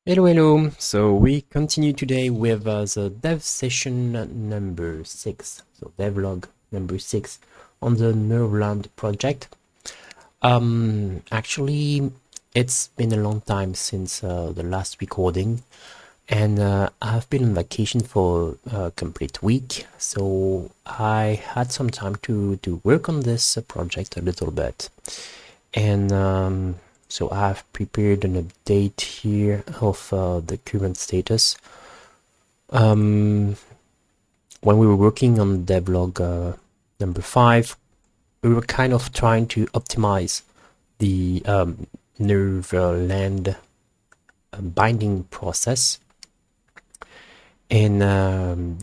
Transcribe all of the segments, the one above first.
Hello. So we continue today with the dev session number 6, so devlog number 6 on the NervLand project. Actually, it's been a long time since the last recording, and I've been on vacation for a complete week, so I had some time to work on this project a little bit. And so I've prepared an update here of the current status. When we were working on devlog number 5, we were kind of trying to optimize the NervLand binding process. And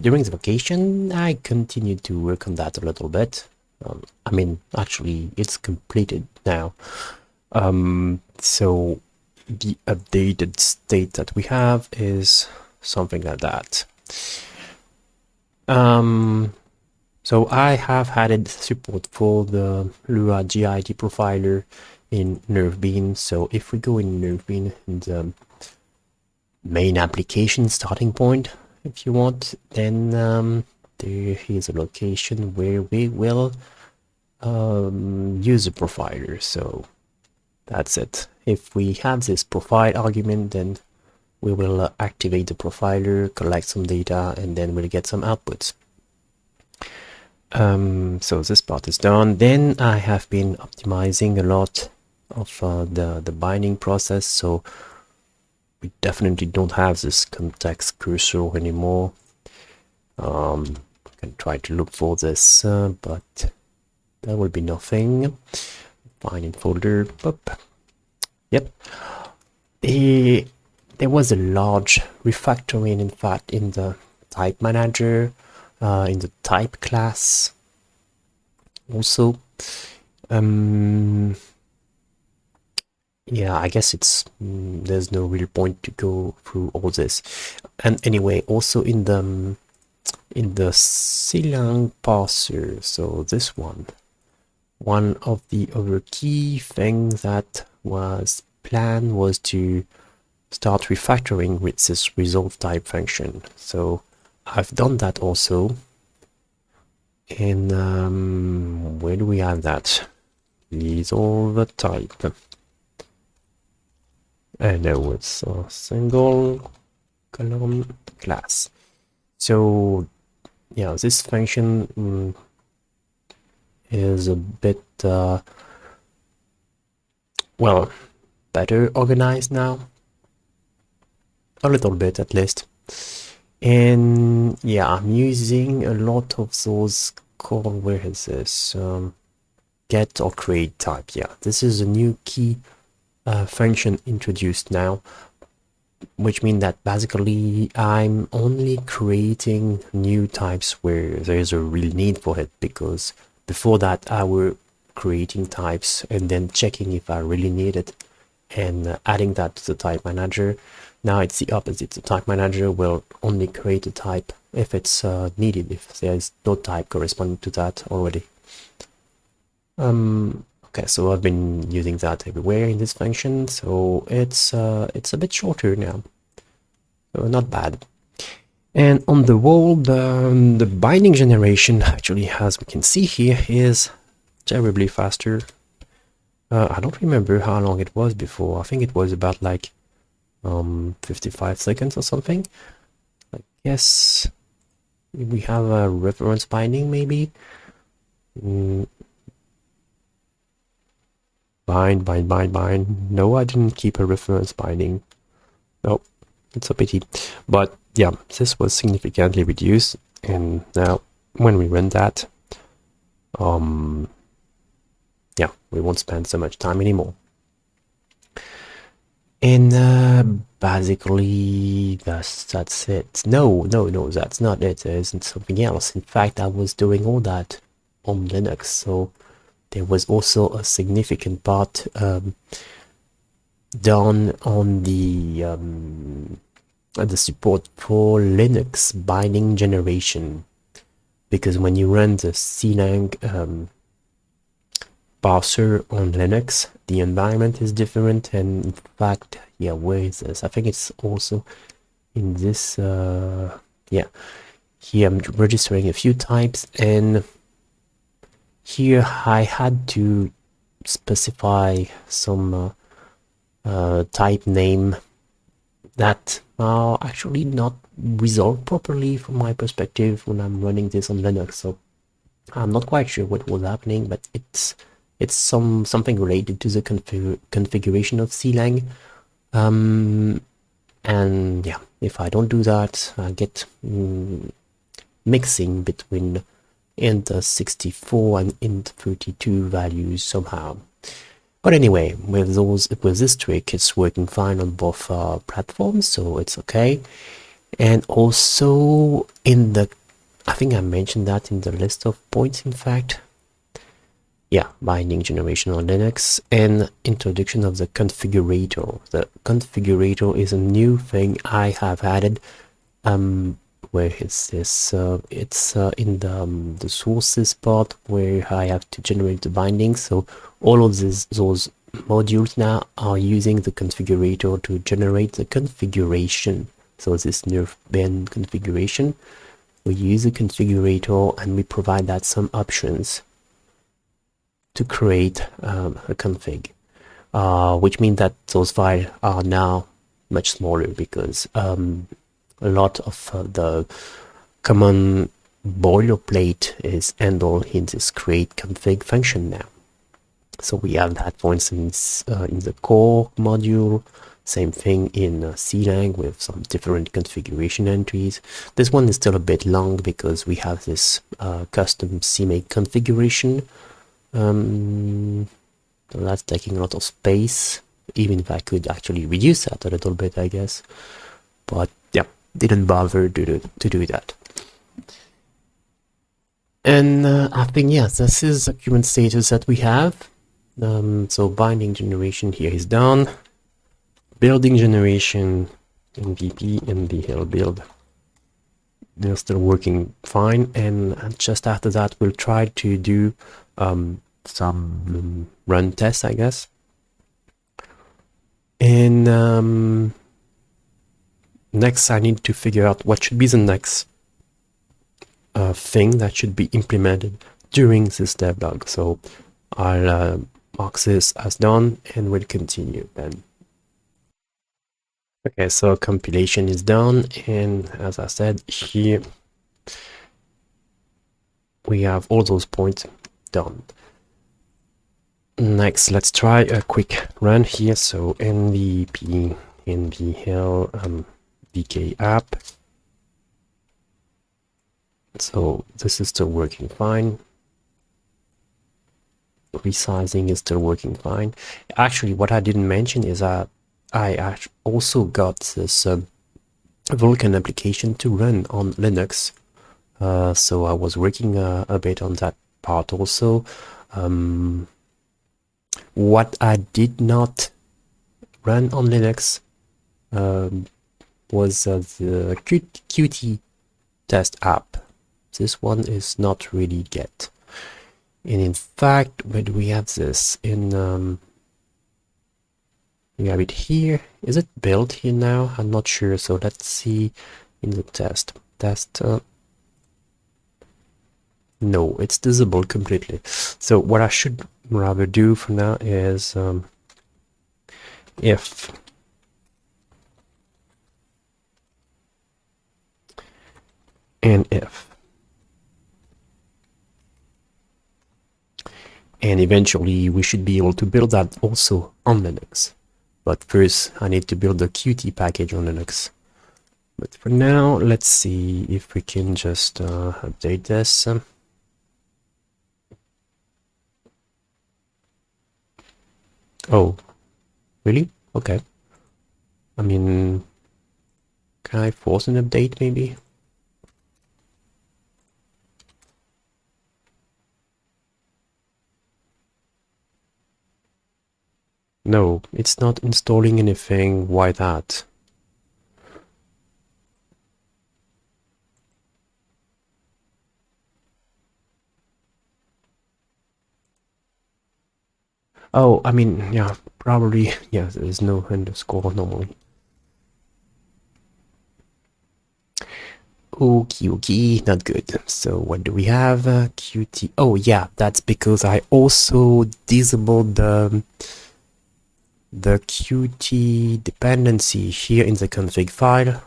during the vacation, I continued to work on that a little bit. Actually, it's completed now. So the updated state that we have is something like that. So I have added support for the LuaJIT profiler in NervBind. So if we go in NervBind in the main application starting point, if you want, then there is a location where we will use a profiler. So that's it. If we have this profile argument, then we will activate the profiler, collect some data, and then we'll get some outputs. So this part is done. Then I have been optimizing a lot of the binding process, so we definitely don't have this context cursor anymore. I can try to look for this, but there will be nothing. Find in folder. Boop. Yep. There was a large refactoring, in fact, in the type manager, in the type class. Also, yeah, I guess it's there's no real point to go through all this. And anyway, also in the Silang parser, so this one of the other key things that was planned was to start refactoring with this resolve type function. So I've done that also. And where do we have that? Resolve type. And no, it's a single column class. So yeah, this function is a bit well, better organized now, a little bit at least. And yeah, I'm using a lot of those where is this get or create type. Yeah, this is a new key function introduced now, which means that basically I'm only creating new types where there's a real need for it, because before that I were creating types and then checking if I really need it and adding that to the type manager. Now it's the opposite. The type manager will only create a type if it's needed, if there's no type corresponding to that already. Okay, so I've been using that everywhere in this function, so it's a bit shorter now, so not bad. And on the whole, the binding generation actually, as we can see here, is terribly faster. I don't remember how long it was before. I think it was about like 55 seconds or something. I guess we have a reference binding maybe. Bind. No, I didn't keep a reference binding. No, it's a pity. But yeah, this was significantly reduced, and now when we run that, yeah, we won't spend so much time anymore. And basically that's it. No, that's not it. There isn't something else. In fact, I was doing all that on Linux, so there was also a significant part done on the support for Linux binding generation, because when you run the Clang parser on Linux. The environment is different, and in fact, yeah, where is this? I think it's also in this, yeah. Here I'm registering a few types, and here I had to specify some type name that are actually not resolved properly from my perspective when I'm running this on Linux. So I'm not quite sure what was happening, but it's something related to the configuration of CLang. And yeah, if I don't do that, I get mixing between int64 and int32 values somehow. But anyway, with this trick, it's working fine on both platforms, so it's okay. And also in the, I think I mentioned that in the list of points, in fact. Yeah, binding generation on Linux and introduction of the configurator. The configurator is a new thing I have added. Where is this? It's in the sources part where I have to generate the bindings. So all of those modules now are using the configurator to generate the configuration. So this NervBind configuration, we use the configurator and we provide that some options to create a config, which means that those files are now much smaller because a lot of the common boilerplate is handled in this create config function now. So we have that, for instance, in the core module, same thing in CLang with some different configuration entries. This one is still a bit long because we have this custom CMake configuration. So that's taking a lot of space, even if I could actually reduce that a little bit, I guess. But yeah, didn't bother to do that. And I think, yes, this is the current status that we have. So binding generation here is done. Building generation, MVP and DL build, they're still working fine. And just after that, we'll try to do some run tests, I guess. And next, I need to figure out what should be the next thing that should be implemented during this devlog. So I'll mark this as done and we'll continue then. Okay, so compilation is done, and as I said, here we have all those points done. Next, let's try a quick run here. So nvp nvl dk app. So this is still working fine. Resizing is still working fine. Actually, what I didn't mention is that I also got this Vulkan application to run on Linux. So I was working a bit on that part also. What I did not run on Linux was the Qt test app. This one is not really yet. And in fact, where do we have this? In we have it here. Is it built here now? I'm not sure. So let's see in the test. No, it's disable completely. So what I should rather do for now is if and if. And eventually we should be able to build that also on Linux. But first I need to build the Qt package on Linux. But for now, let's see if we can just update this. Oh, really? Okay. I mean, can I force an update maybe? No, it's not installing anything. Why that? Oh, I mean, yeah, probably, yeah, there's no underscore normally. Okay, not good. So what do we have? Qt. Oh yeah, that's because I also disabled the Qt dependency here in the config file.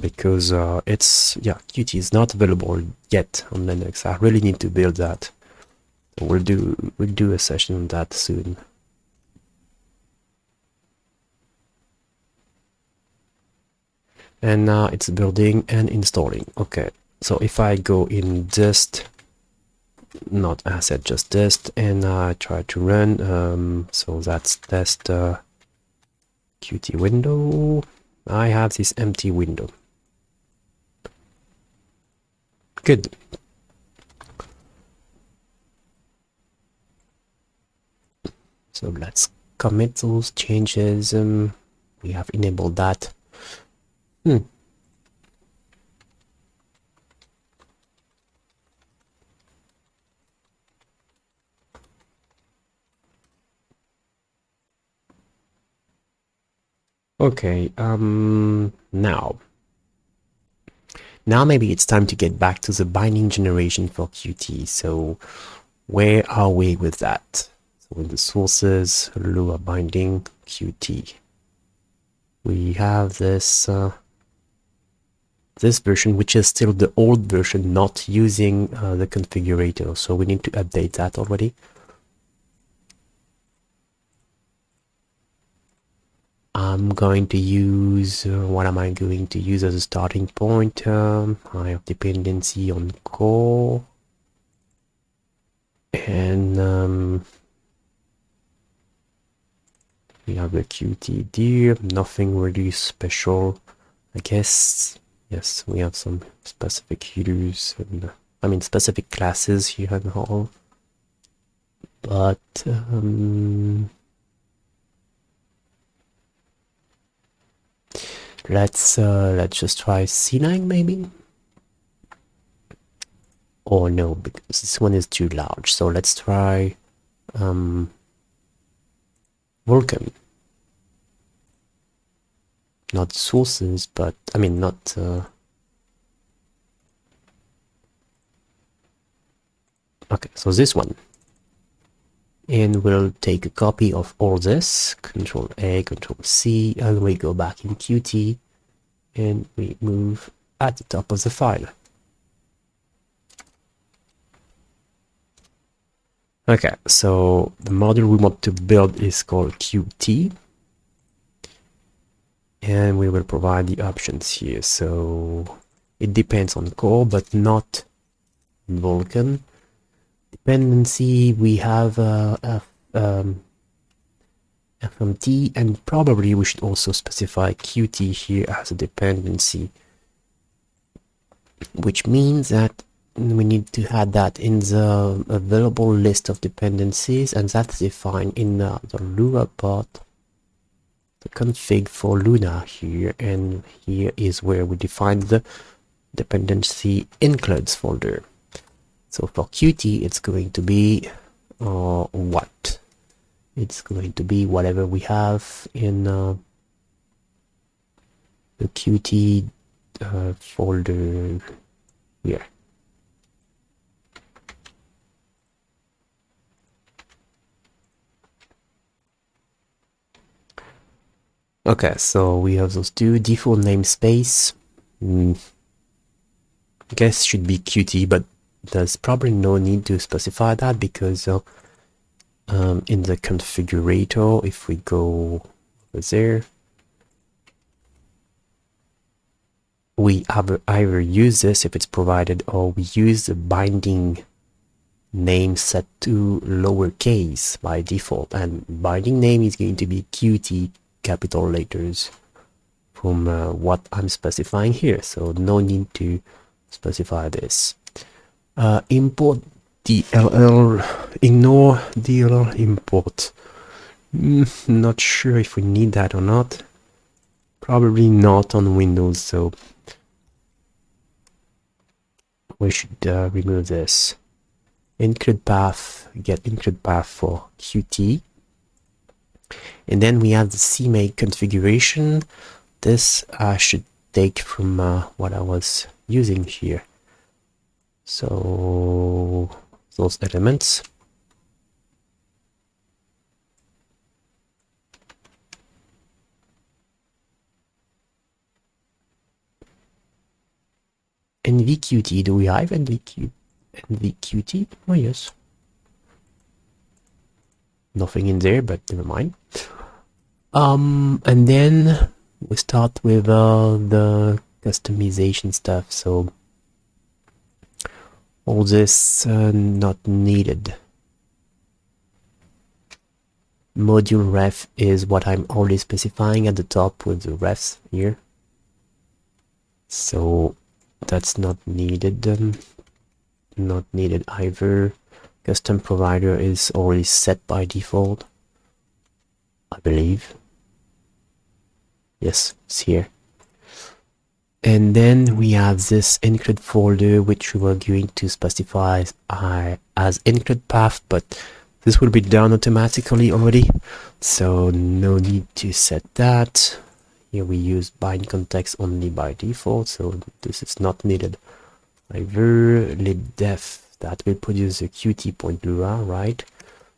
Because it's, yeah, Qt is not available yet on Linux. I really need to build that. So we'll do a session on that soon. And now it's building and installing. Okay, so if I go in dist, not asset, just dist, and I try to run, so that's test Qt window. I have this empty window. Good. So let's commit those changes. We have enabled that. Okay, now maybe it's time to get back to the binding generation for Qt. So where are we with that? So in the sources, Lua binding Qt. We have this this version, which is still the old version, not using the configurator. So we need to update that already. I'm going to use, what am I going to use as a starting point? I have dependency on core. And we have a Qt dir, nothing really special, I guess. Yes, we have some specific headers, and I mean specific classes here and all. But let's just try C9 maybe. Or no, because this one is too large. So let's try Vulkan. Not sources, but I mean not. Okay, so this one. And we'll take a copy of all this, Control A, Control C, and we go back in Qt, and we move at the top of the file. Okay, so the module we want to build is called Qt, and we will provide the options here. So it depends on core, but not Vulkan. Dependency, we have FMT, and probably we should also specify Qt here as a dependency, which means that we need to add that in the available list of dependencies, and that's defined in the Lua part, the config for Luna here, and here is where we define the dependency includes folder. So for Qt, it's going to be what? It's going to be whatever we have in the Qt folder here. Okay, so we have those two default namespace. I guess should be Qt, but there's probably no need to specify that because in the configurator, if we go over there, we either use this if it's provided, or we use the binding name set to lowercase by default, and binding name is going to be Qt capital letters from what I'm specifying here, so no need to specify this. Import DLL, ignore DLL import. Not sure if we need that or not. Probably not on Windows, so we should remove this. include path, get include path for Qt. And then we have the CMake configuration. This I should take from what I was using here. So those elements. NVQT, do we have NVQT? Oh yes. Nothing in there, but never mind. And then we start with the customization stuff. So all this not needed. Module ref is what I'm already specifying at the top with the refs here. So that's not needed. Not needed either. Custom provider is already set by default, I believe. Yes, it's here. And then we have this include folder, which we were going to specify as include path, but this will be done automatically already, so no need to set that. Here we use bind context only by default, so this is not needed either. libdef, that will produce a qt.lua, right?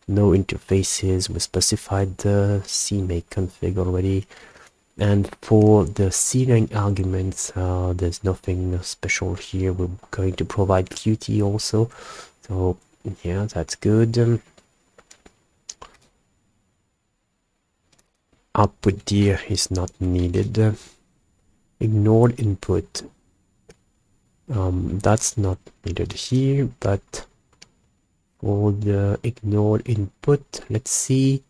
No interfaces, we specified the CMake config already. And for the ceiling arguments, there's nothing special here. We're going to provide Qt also, so yeah, that's good. Output dir is not needed. Ignored input, that's not needed here, but for the ignored input, let's see.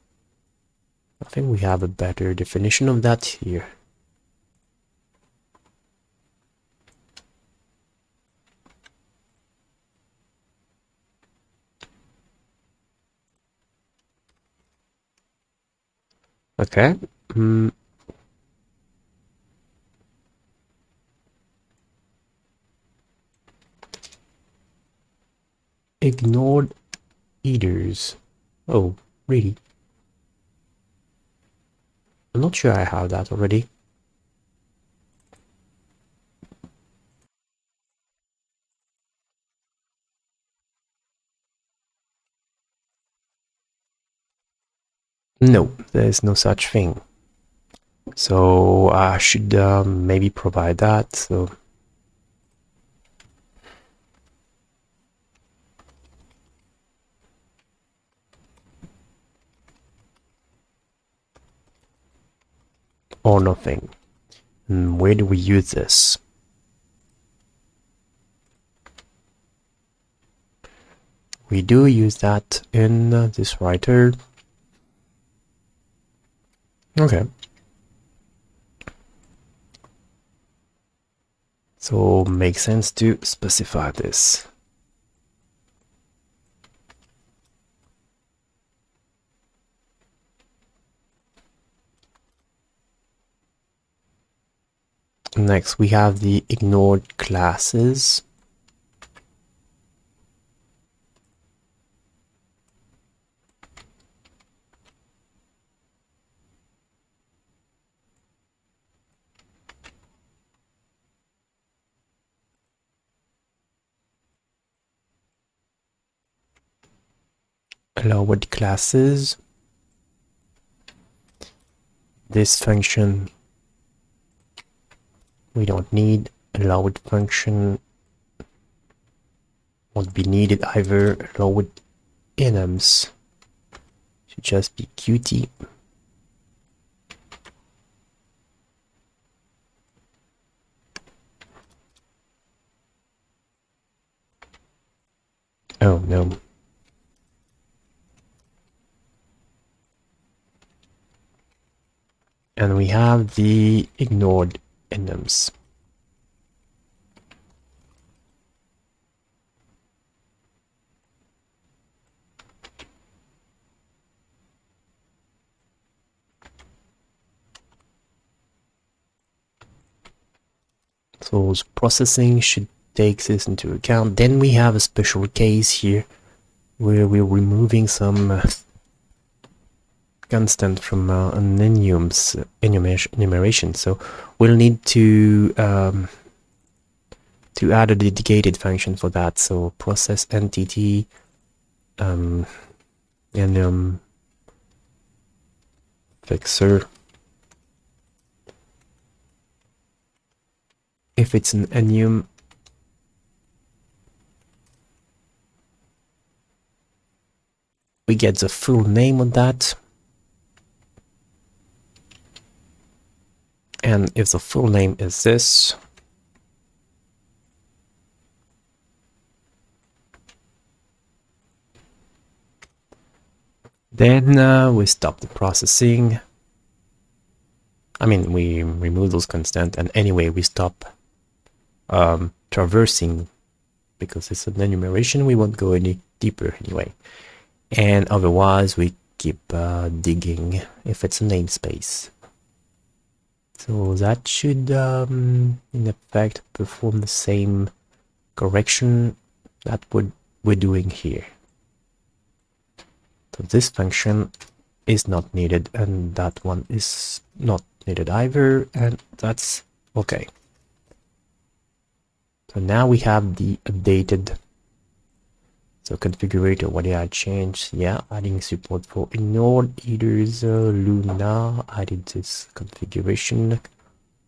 I think we have a better definition of that here. Okay. Ignored eaters. Oh, really? I'm not sure I have that already. No, there's no such thing. So I should maybe provide that. So or nothing. Where do we use this? We do use that in this writer. Okay. So makes sense to specify this. Next, we have the ignored classes. Allowed classes. This function we don't need. Allowed function won't be needed either. Allowed enums should just be Qt. Oh no. And we have the ignored enums. So processing should take this into account. Then we have a special case here where we're removing some constant from an enum's enumeration. So we'll need to add a dedicated function for that. So process entity enum fixer. If it's an enum, we get the full name of that. And if the full name is this, then we stop the processing. I mean, we remove those constants, and anyway, we stop traversing because it's an enumeration. We won't go any deeper anyway. And otherwise, we keep digging if it's a namespace. So that should, in effect, perform the same correction that we're doing here. So this function is not needed, and that one is not needed either, and that's okay. So now we have the updated. So configurator, what did I change? Yeah, adding support for ignored headers, Luna, added this configuration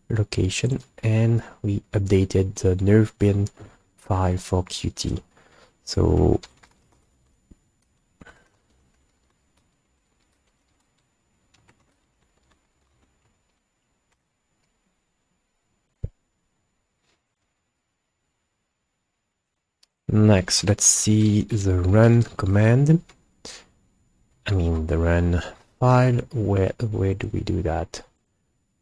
location, and we updated the NervBind file for Qt. So next, let's see the run command. I mean the run file. Where do we do that?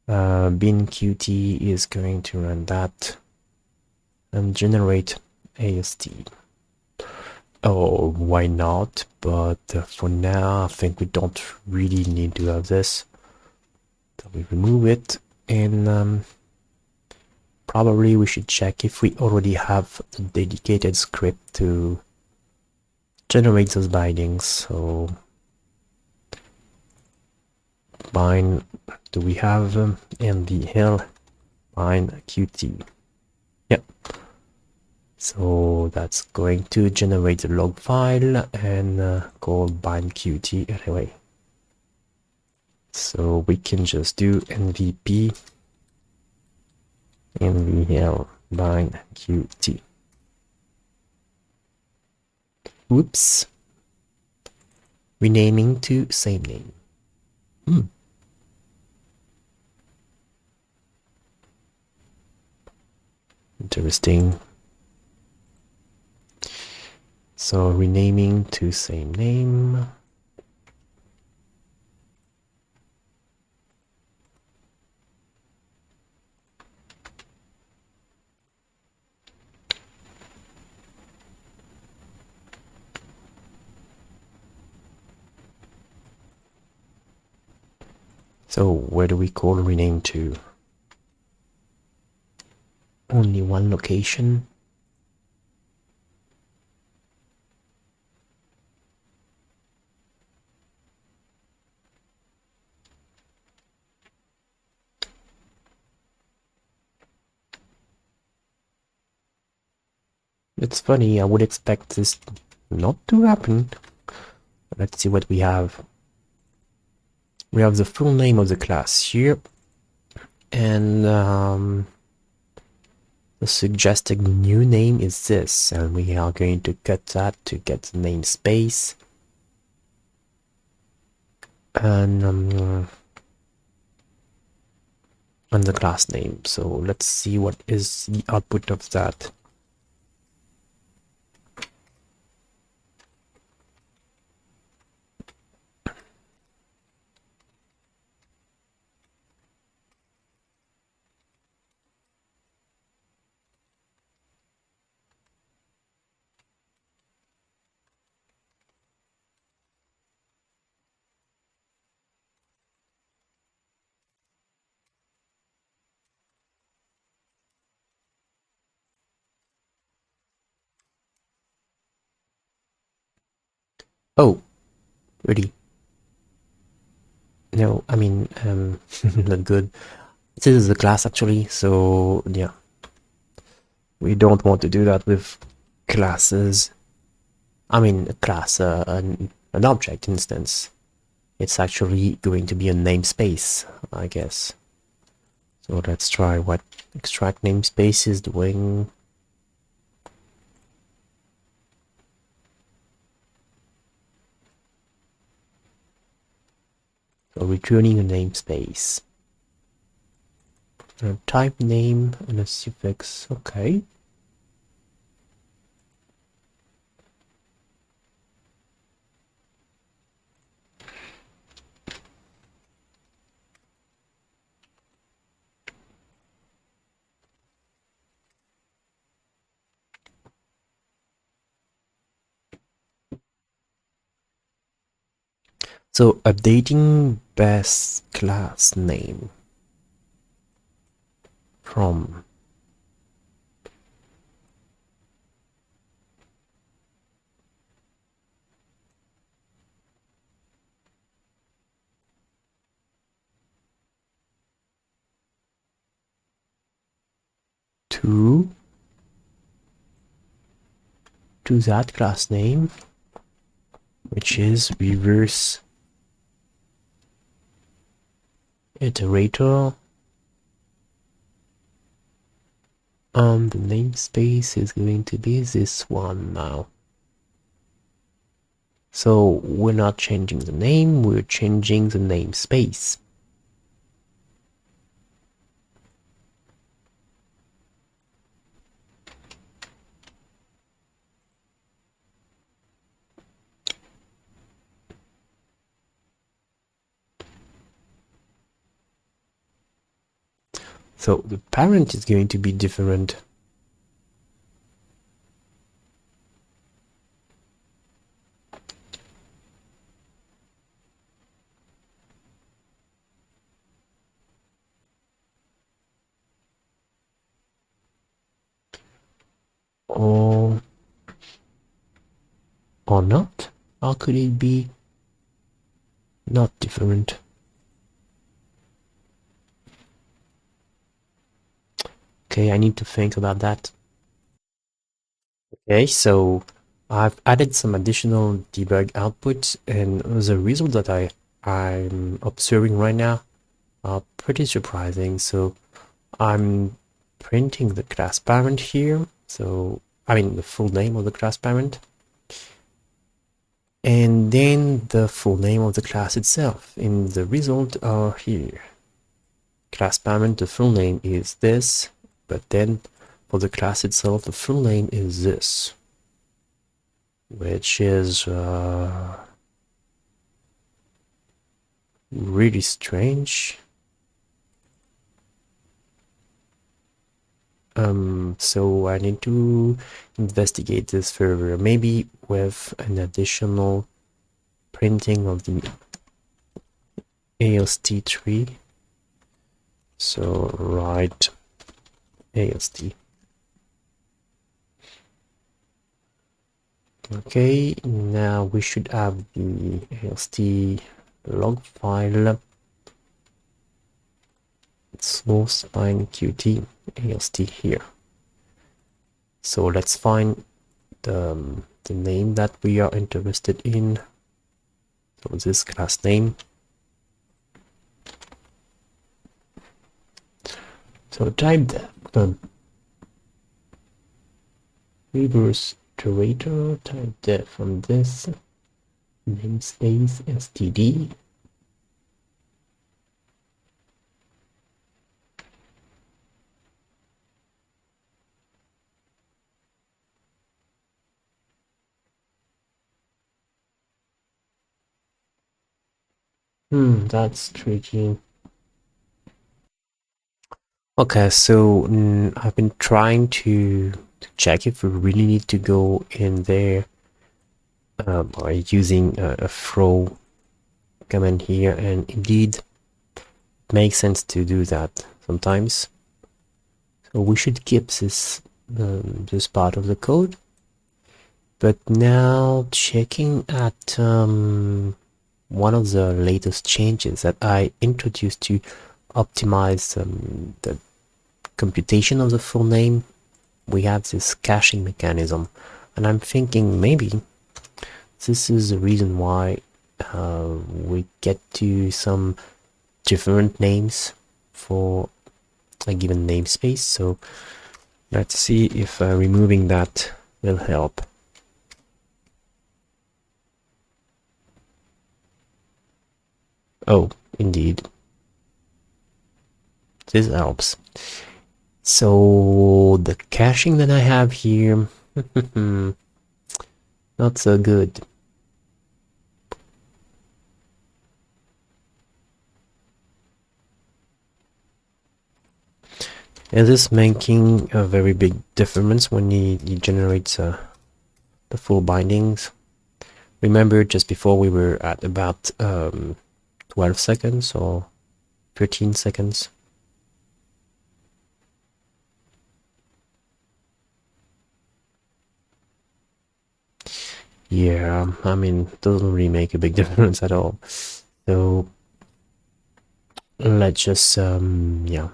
Bin Qt is going to run that and generate AST. Oh, why not? But for now, I think we don't really need to have this. So we remove it, and probably we should check if we already have the dedicated script to generate those bindings. So bind, do we have NVL bind Qt? Yep. So that's going to generate the log file and call bind Qt anyway. So we can just do nvp NVL bind Qt. Oops. Renaming to same name. Interesting. So renaming to same name. So where do we call rename to? Only one location. It's funny, I would expect this not to happen. Let's see what we have. We have the full name of the class here, and the suggested new name is this, and we are going to cut that to get the namespace. And the class name. So let's see what is the output of that. Oh, really? No, I mean, not good. This is a class actually, so yeah. We don't want to do that with classes. I mean, a class, an object instance. It's actually going to be a namespace, I guess. So let's try what extract namespace is doing. So returning a namespace. A type name and a suffix, okay. So updating best class name from to that class name, which is reverse iterator. The namespace is going to be this one now. So we're not changing the name, we're changing the namespace. So the parent is going to be different. Or not? How could it be not different? Okay, I need to think about that. Okay, so I've added some additional debug output, and the result that I'm observing right now are pretty surprising. So I'm printing the class parent here. So I mean the full name of the class parent, and then the full name of the class itself. In the result are here. Class parent, the full name is this, but then for the class itself, the full name is this, which is really strange. So I need to investigate this further, maybe with an additional printing of the AST tree. So write AST. Okay, now we should have the AST log file source find qt AST here. So let's find the name that we are interested in. So this class name. So type the reverse iterator, type that from this namespace std. That's tricky. Okay, so I've been trying to check if we really need to go in there by using a throw command here, and indeed it makes sense to do that sometimes. So we should keep this this part of the code, But now checking at one of the latest changes that I introduced to optimize the computation of the full name, we have this caching mechanism, and I'm thinking maybe this is the reason why we get to some different names for a given namespace. So let's see if removing that will help. Oh, indeed. This helps. So the caching that I have here, not so good. It is making a very big difference when you generate the full bindings. Remember, just before we were at about 12 seconds or 13 seconds. Yeah, I mean, doesn't really make a big difference at all. So let's just yeah,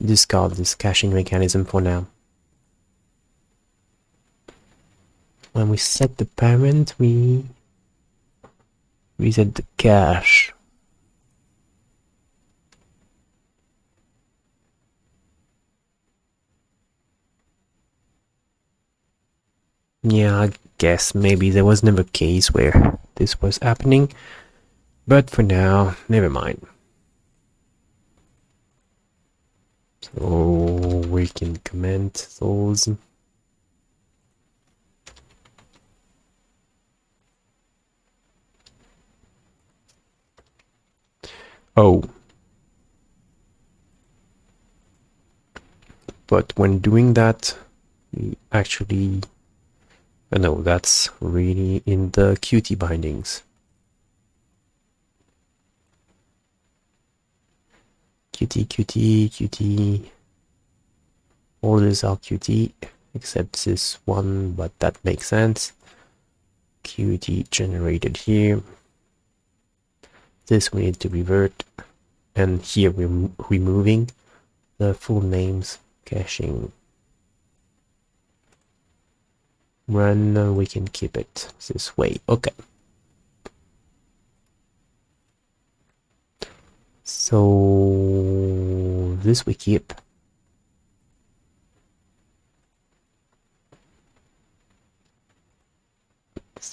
discard this caching mechanism for now. When we set the parent, we reset the cache. Yeah, I guess maybe there was never a case where this was happening, but for now, never mind. So we can comment those. Oh, but when doing that, we actually, no, that's really in the Qt bindings. Qt, all these are Qt, except this one, but that makes sense. Qt generated here. This we need to revert, and here we're removing the full names caching. Run, we can keep it this way. Okay. So this we keep.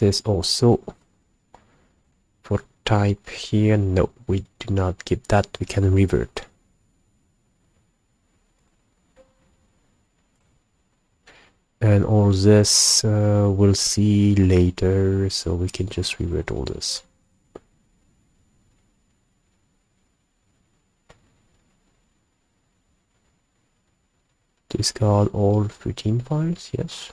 This also. For type here, no, we do not keep that. We can revert. And all this we'll see later, so we can just revert all this. Discard all 13 files, yes.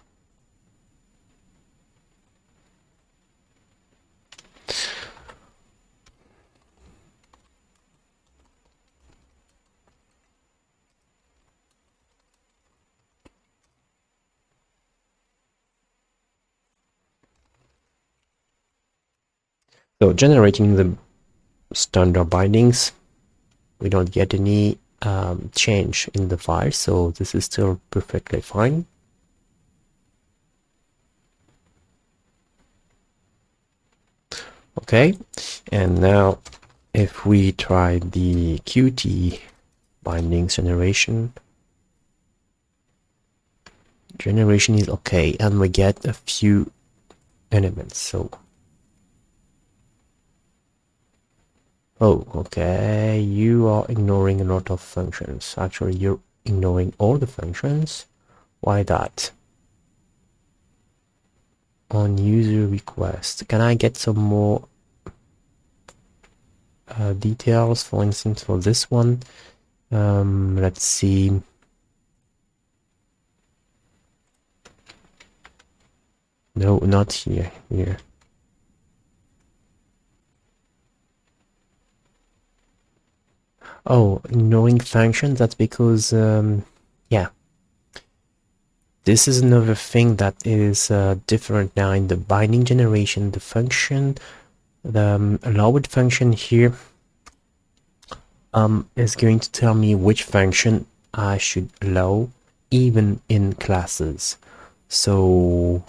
So generating the standard bindings, we don't get any change in the file, so this is still perfectly fine. Okay, and now if we try the Qt bindings generation is okay, and we get a few elements. So oh, okay, you are ignoring a lot of functions. Actually, you're ignoring all the functions. Why that? On user request, can I get some more details? For instance, for this one, let's see. No, not here. Here. Oh, ignoring functions. That's because yeah, this is another thing that is different now in the binding generation. The function, the LuaJIT function here is going to tell me which function I should allow even in classes. So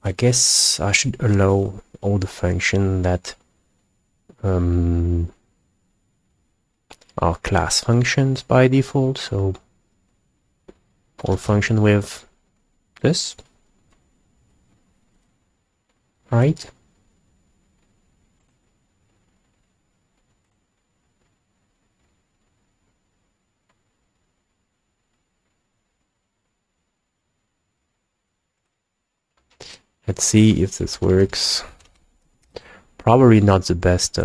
I guess I should allow all the functions that are class functions by default. So all function with this, right? Let's see if this works. Probably not the best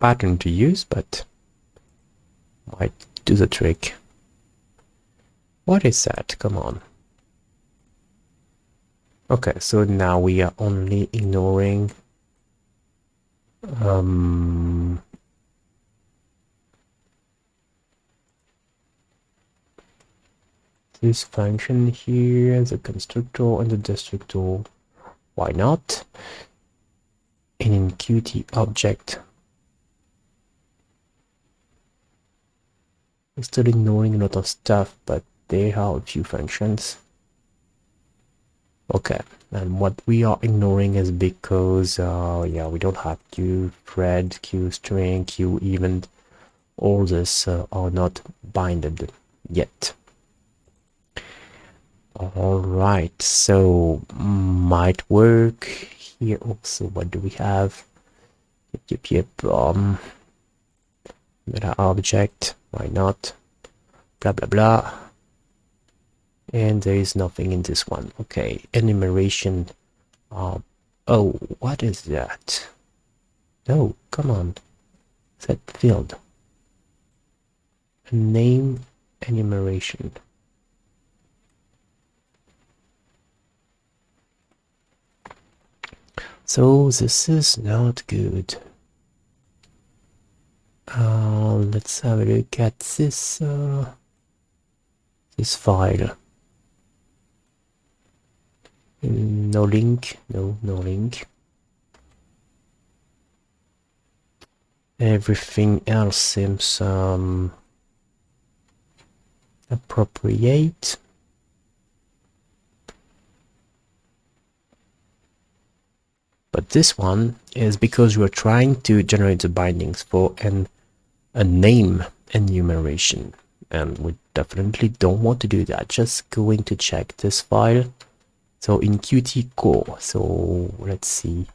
pattern to use, but might do the trick. What is that? Come on. Okay, so now we are only ignoring this function here, the constructor and the destructor. Why not? And in Qt object, we're still ignoring a lot of stuff, but there are a few functions. Okay, and what we are ignoring is because yeah, we don't have Q thread, Q string, Q event. All this are not binded yet. All right, so might work here also. What do we have? Yep, meta object, why not? Blah blah blah. And there is nothing in this one. Okay, enumeration. Oh, what is that? No, come on. Set field. Name enumeration. So this is not good. Let's have a look at this this file. No link. No link. Everything else seems appropriate. But this one is because we're trying to generate the bindings for a name enumeration, and we definitely don't want to do that. Just going to check this file. So in Qt core, so let's see.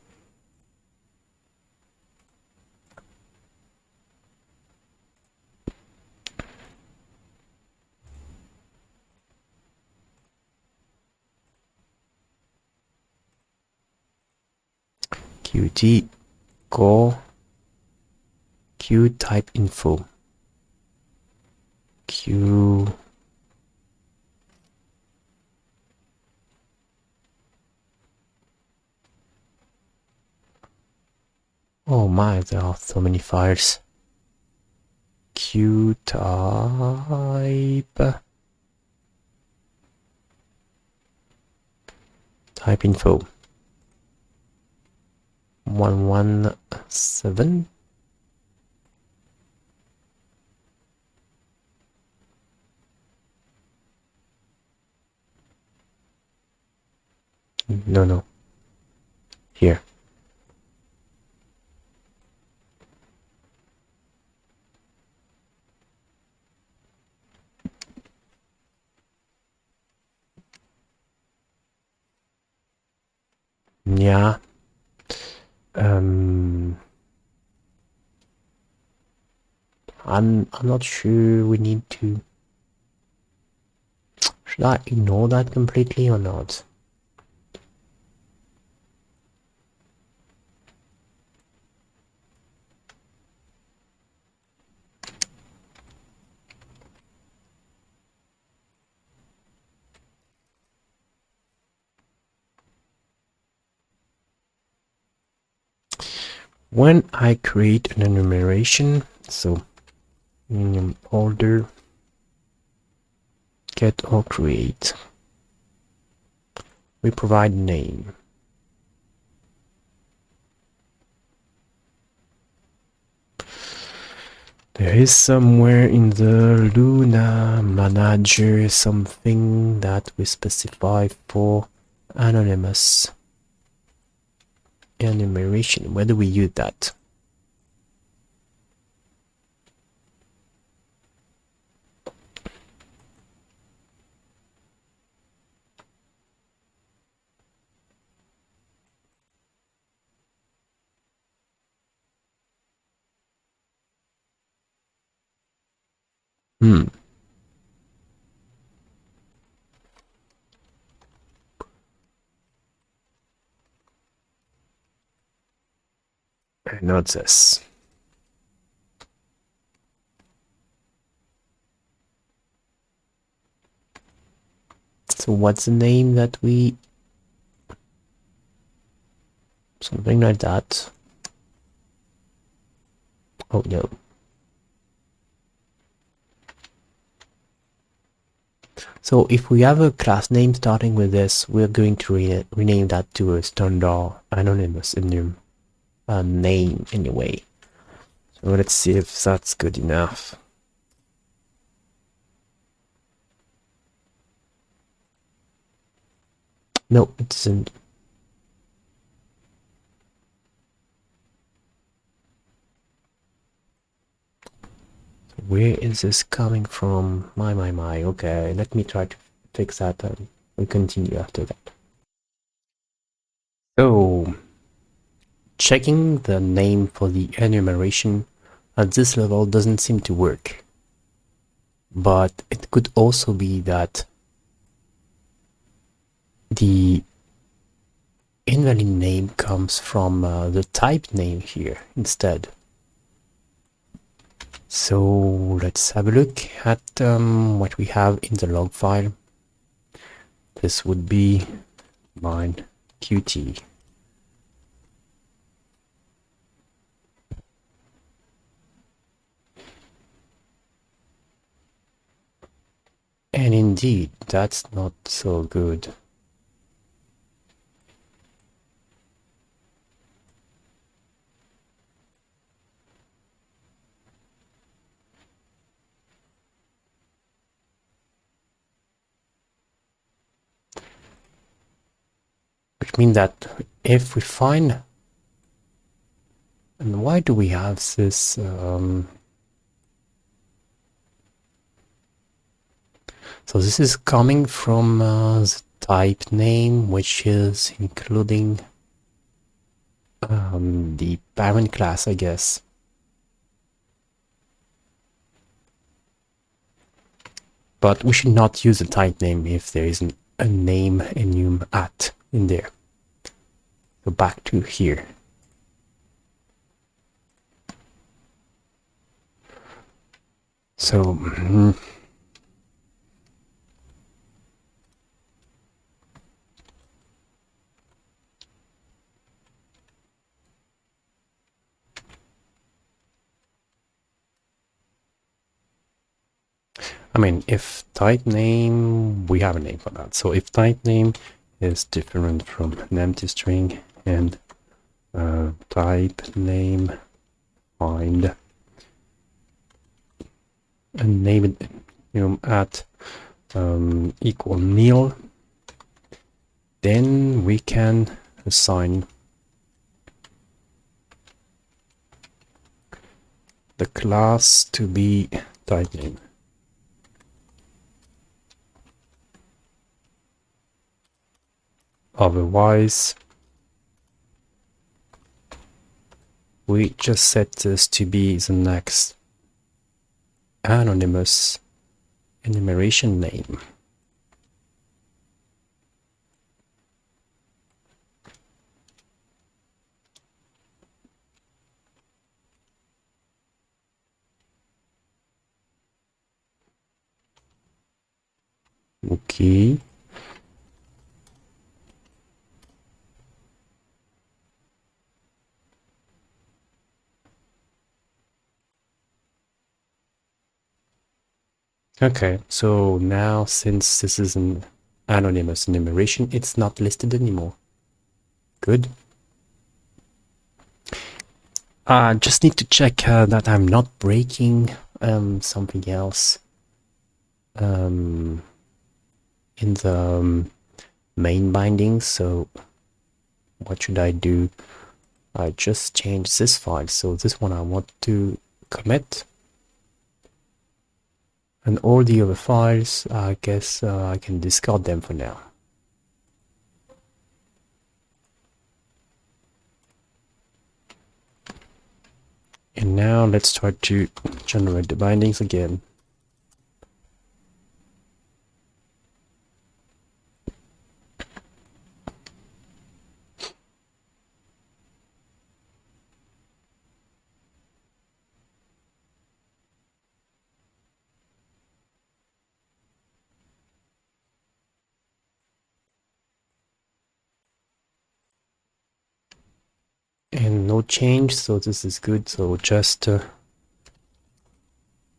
Qt core Q type info Q oh my, there are so many files. Q type info 117. No, here. Yeah. I'm not sure we need to. Should I ignore that completely or not? When I create an enumeration, so enum order get or create. We provide name. There is somewhere in the Luna manager something that we specify for anonymous enumeration. Where do we use that? Not this. So what's the name that we... Something like that. Oh no. So if we have a class name starting with this, we're going to rename that to a standard anonymous name anyway. So let's see if that's good enough. No, it isn't. So where is this coming from? My. Okay, let me try to fix that and we'll continue after that. So, checking the name for the enumeration at this level doesn't seem to work. But it could also be that the invalid name comes from the type name here instead. So let's have a look at what we have in the log file. This would be bind qt. And indeed, that's not so good. Which means that if we find... And why do we have this... So this is coming from the type name, which is including the parent class, I guess. But we should not use a type name if there isn't a name enum at in there. So back to here. So I mean, if type name, we have a name for that. So if type name is different from an empty string and type name find and name it at equal nil, then we can assign the class to be type name. Otherwise, we just set this to be the next anonymous enumeration name. Okay. Okay, so now since this is an anonymous enumeration, it's not listed anymore. Good. Just need to check that I'm not breaking something else in the main bindings. So what should I do? I just changed this file. So this one I want to commit. And all the other files, I guess I can discard them for now. And now let's try to generate the bindings again. And no change, so this is good. So just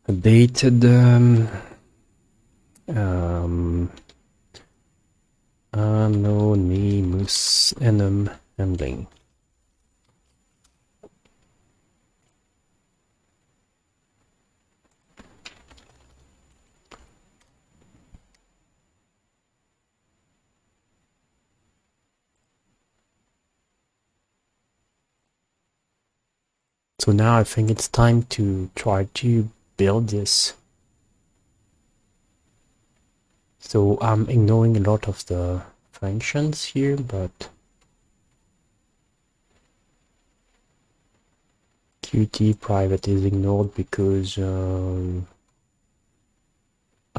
updated anonymous enum handling. So now I think it's time to try to build this. So I'm ignoring a lot of the functions here, but Qt private is ignored because I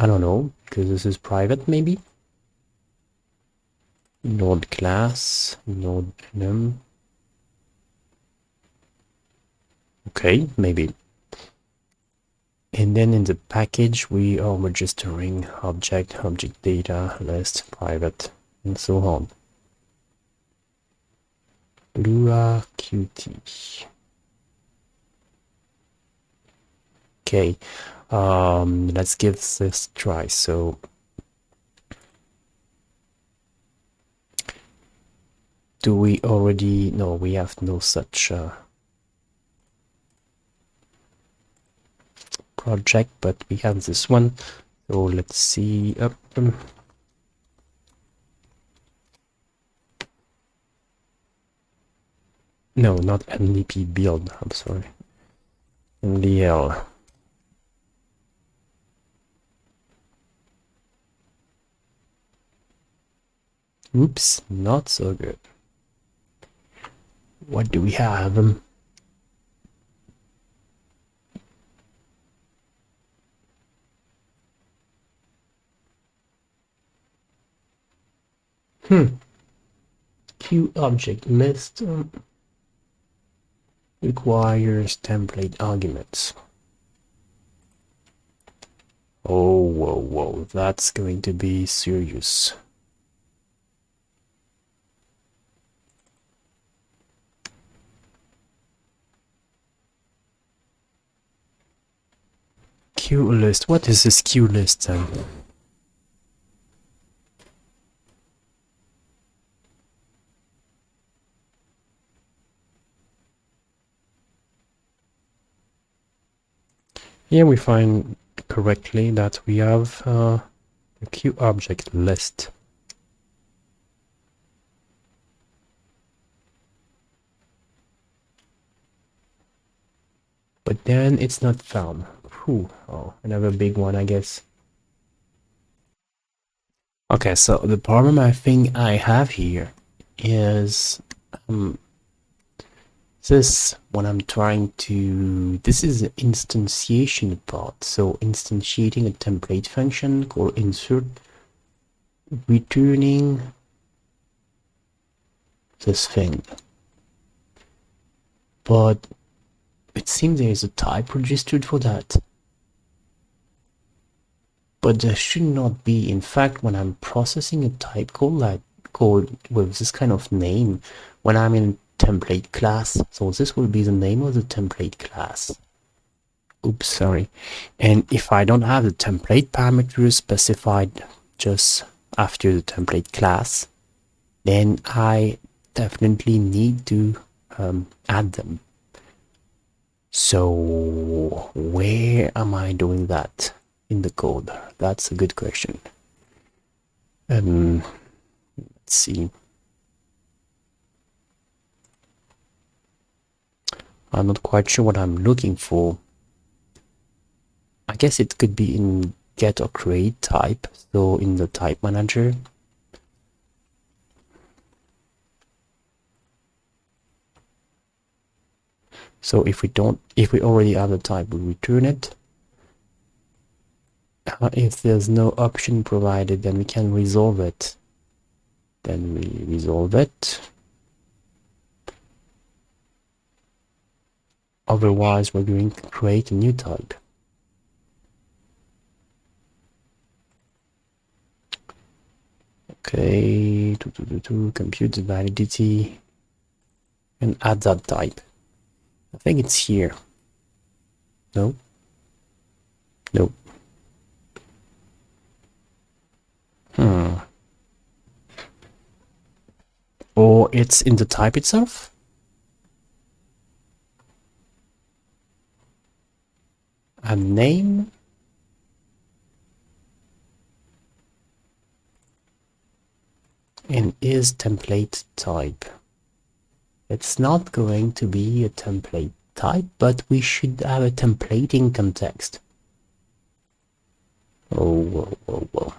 don't know, because this is private maybe. Node class, node num. Okay, maybe. And then in the package, we are registering object data, list, private, and so on. LuaQT. Okay, let's give this a try. So do we already? No, we have no such project, but we have this one. So let's see. No, not NDP build. I'm sorry. NDL. Oops, not so good. What do we have? Q object list requires template arguments. Oh, whoa, that's going to be serious. Q list. What is this Q list then? Here we find correctly that we have a Q object list. But then it's not found. Whew. Oh, another big one, I guess. Okay, so the problem I think I have here is this when I'm trying to, this is the instantiation part. So instantiating a template function called insert, returning this thing. But it seems there is a type registered for that. But there should not be. In fact, when I'm processing a type called with this kind of name, when I'm in template class, so this will be the name of the template class. Oops, sorry. And if I don't have the template parameters specified just after the template class, then I definitely need to add them. So where am I doing that in the code? That's a good question. Let's see. I'm not quite sure what I'm looking for. I guess it could be in get or create type, so in the type manager. So if we already have the type, we return it. If there's no option provided, then we can resolve it. Then we resolve it. Otherwise, we're going to create a new type. Okay, compute the validity and add that type. I think it's here. No? No. Or it's in the type itself? A name? And is template type. It's not going to be a template type, but we should have a templating context. Oh, whoa, whoa, whoa.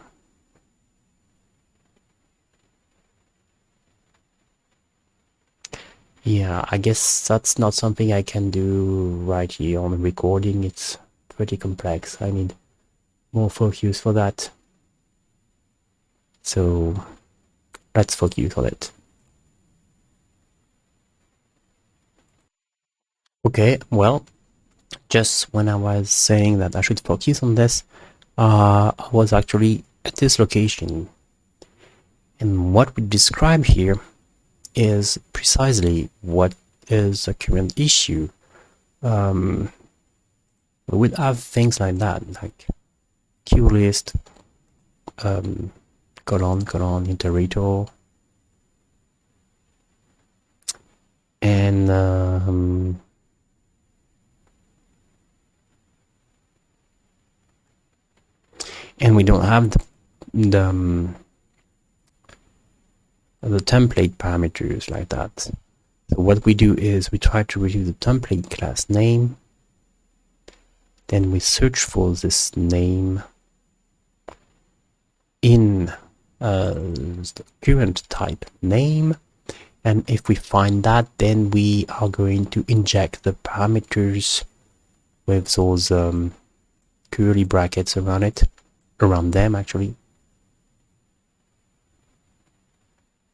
Yeah, I guess that's not something I can do right here on the recording. It's pretty complex. I need more focus for that. So let's focus on it. Okay, well, just when I was saying that I should focus on this, I was actually at this location. And what we describe here is precisely what is the current issue. We would have things like that, like queue list, colon, iterator, and we don't have the template parameters like that. So what we do is we try to retrieve the template class name, then we search for this name in the current type name, and if we find that, then we are going to inject the parameters with those curly brackets around them actually.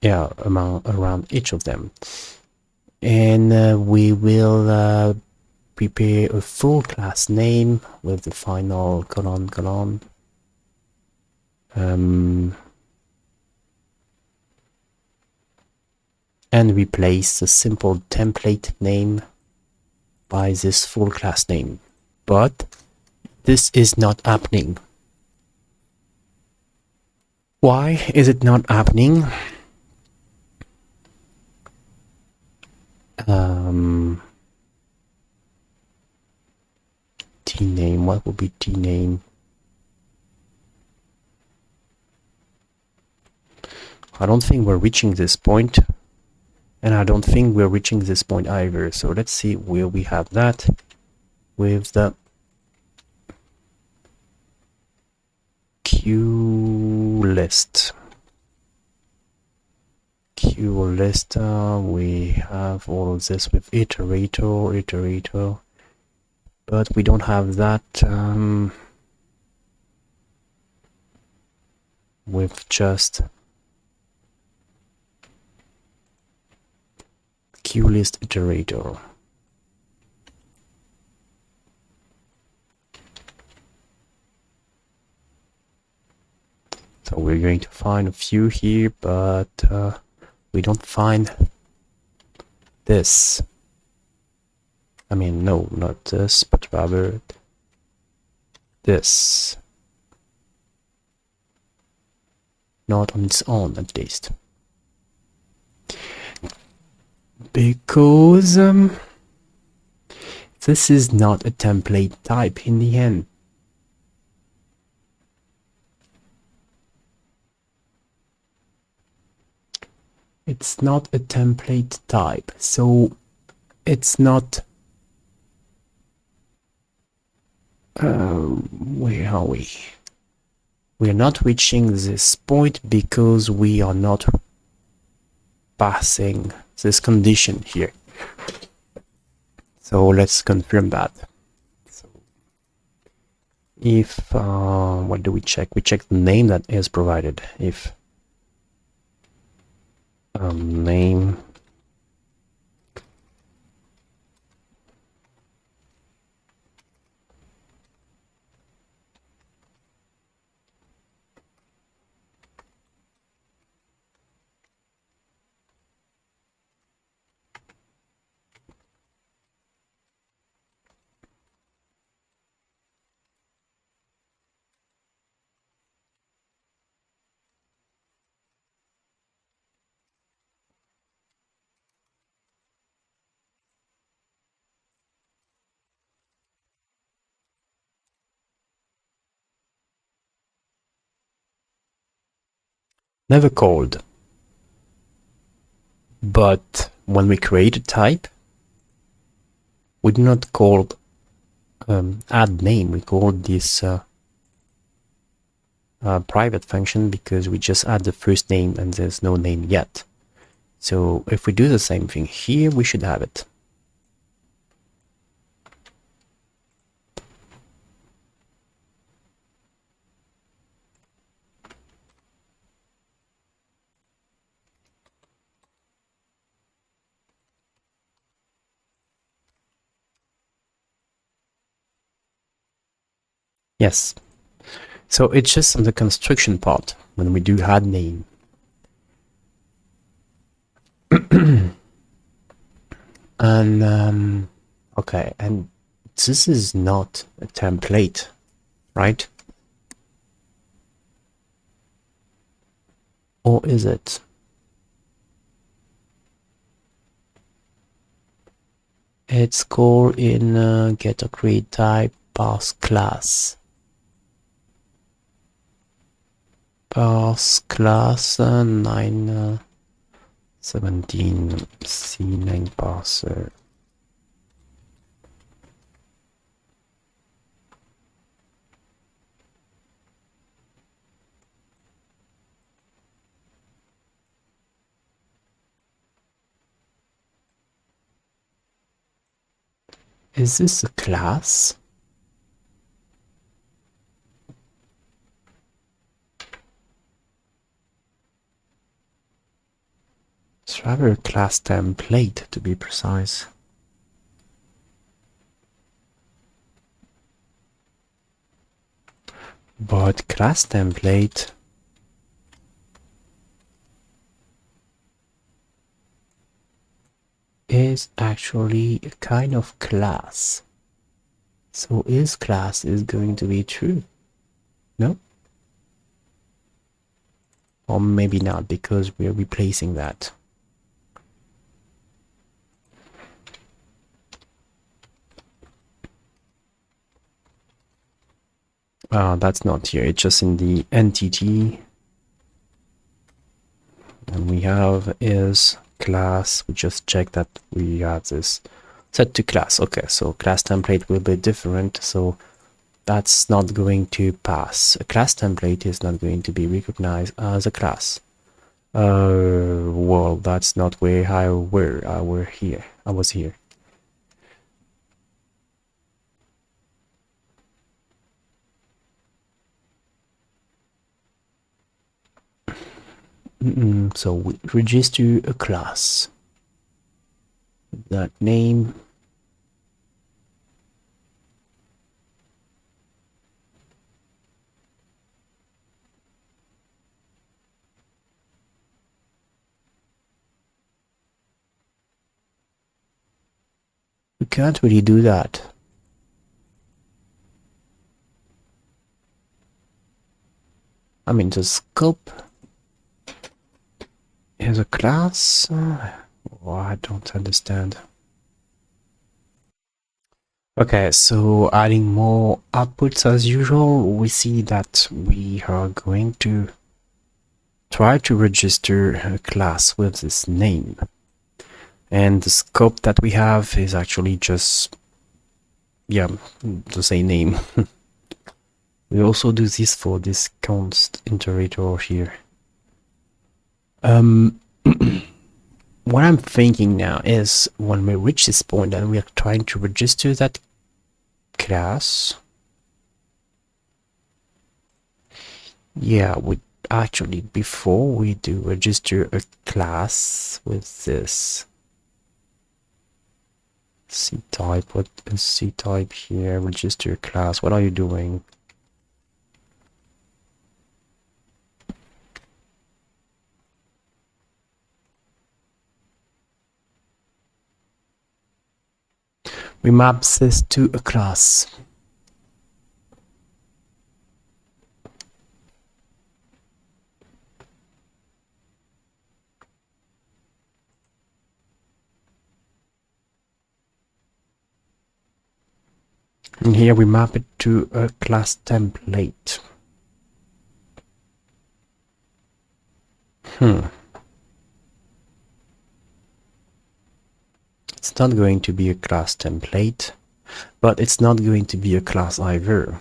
Yeah, around each of them. And we will prepare a full class name with the final colon. And replace the simple template name by this full class name. But this is not happening. Why is it not happening? T-name, what would be T-name? I don't think we're reaching this point, and I don't think we're reaching this point either. So let's see where we have that with the queue list. Queue list, we have all of this with iterator, but we don't have that with just queue list iterator. So we're going to find a few here, but we don't find this. I mean, no, not this, but rather this. Not on its own, at least. Because this is not a template type in the end. It's not a template type, so it's not... where are we? We are not reaching this point because we are not passing this condition here. So let's confirm that. So if, what do we check? We check the name that is provided. If name never called, but when we create a type, we do not call add name. We call this private function because we just add the first name and there's no name yet. So if we do the same thing here, we should have it. Yes. So it's just on the construction part when we do add name. And okay, and this is not a template, right? Or is it? It's called in get or create type pass class. Pass class 9 17 C9 parser. Is this a class? It's rather a class template, to be precise. But class template is actually a kind of class. So is class is going to be true? No? Or maybe not, because we're replacing that. That's not here, it's just in the entity. And we have is class. We just check that we have this set to class. Okay, so class template will be different, so that's not going to pass. A class template is not going to be recognized as a class. Well, that's not where I was here. So we register a class. That name. we can't really do that. I mean, the scope is a class. Oh, I don't understand. Okay, so adding more outputs as usual, we see that we are going to try to register a class with this name. And the scope that we have is actually just, yeah, the same name. We also do this for this const iterator here. What I'm thinking now is when we reach this point and we are trying to register that class, yeah, we actually, before we do register a class with this C type, what is C type here? Register a class. What are you doing? We map this to a class. And here we map it to a class template. It's not going to be a class template, but it's not going to be a class either.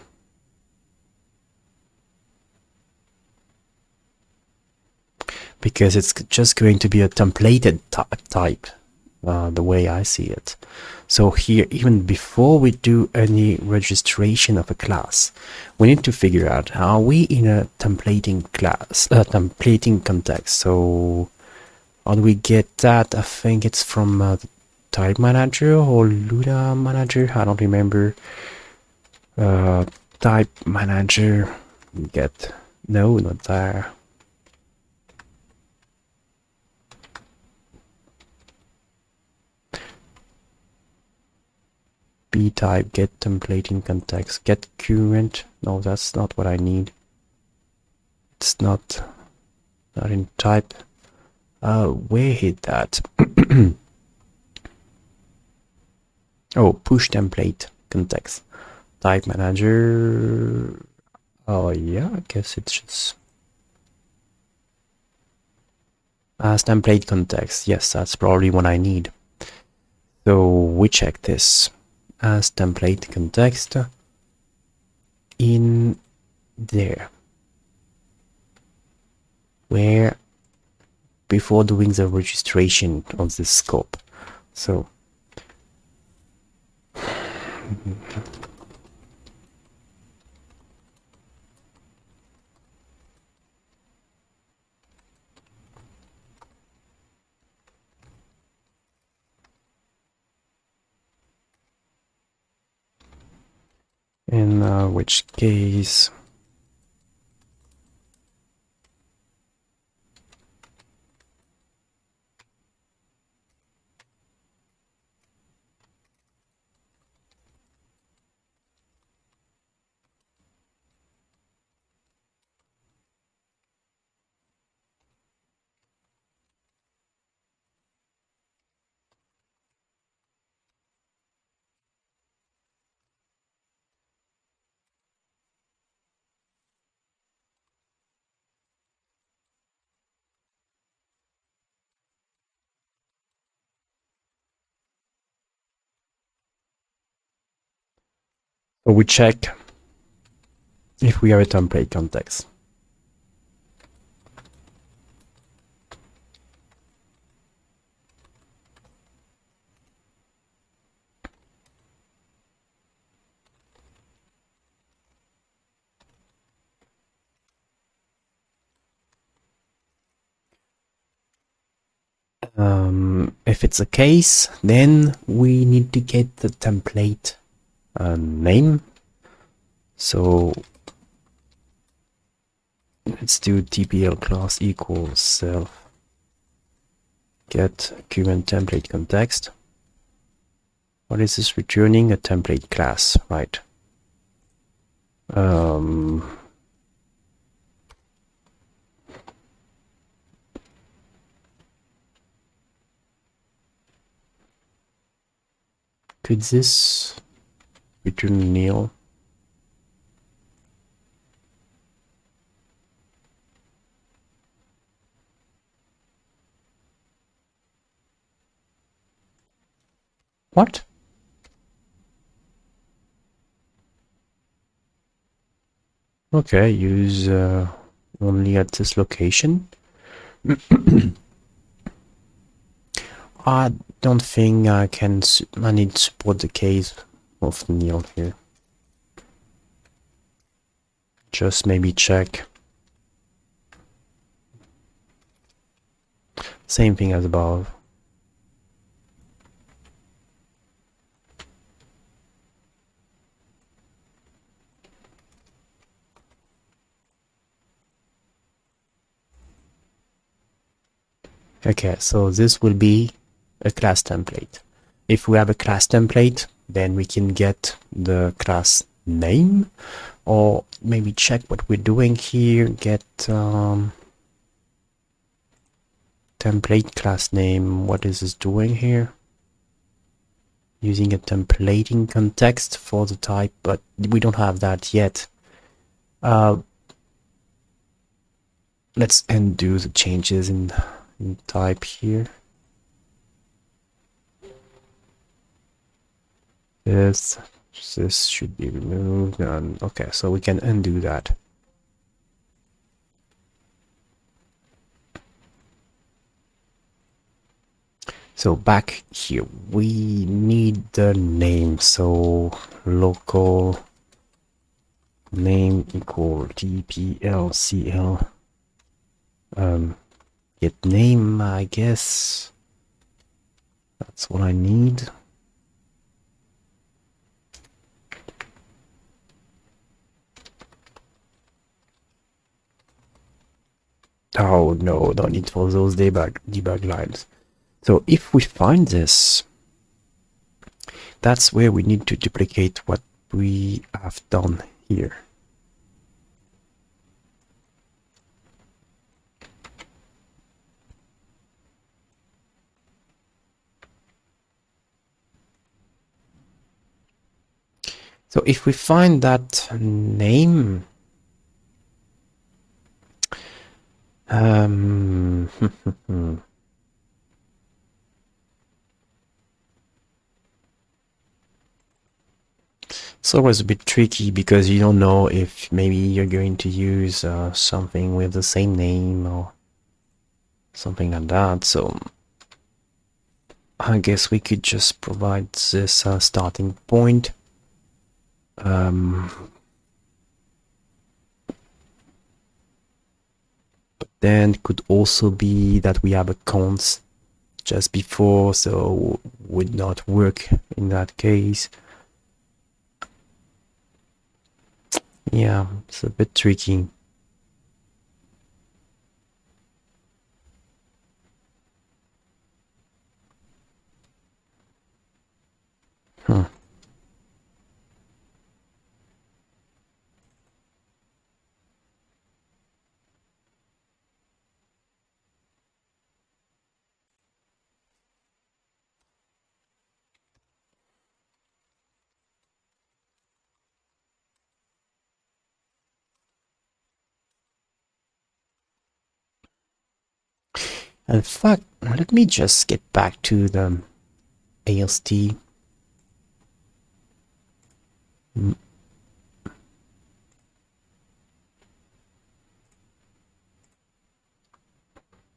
Because it's just going to be a templated type, the way I see it. So here, even before we do any registration of a class, we need to figure out, are we in a templating class, templating context? So how do we get that? I think it's from the type manager or Lua manager. I don't remember. Type manager, get, no, not there. B type, get templating context, get current. No, that's not what I need. It's not in type. Where hit that? Oh, push template context. Type manager. Oh yeah, I guess it's just as template context. Yes, that's probably what I need. So we check this as template context in there, where before doing the registration of the scope. So in which case so we check if we have a template context. If it's a case, then we need to get the template name. So let's do tpl class equals self get current template context. What is this returning? A template class, right? Could this return nil? What? Okay, use only at this location. I don't think I can. I need to support the case of nil here. Just maybe check. Same thing as above. Okay, so this will be a class template. If we have a class template, then we can get the class name, or maybe check what we're doing here, get template class name. What is this doing here? Using a templating context for the type, but we don't have that yet. Let's undo the changes in type here. This should be removed, and okay, so we can undo that. So back here, we need the name. So local name equal tplcl. Get name, I guess. That's what I need. Oh no, don't need for those debug lines. So if we find this, that's where we need to duplicate what we have done here. So if we find that name, it's always a bit tricky because you don't know if maybe you're going to use something with the same name or something like that. So I guess we could just provide this starting point. But then it could also be that we have a const just before, so would not work in that case. Yeah, it's a bit tricky. In fact, let me just get back to the AST.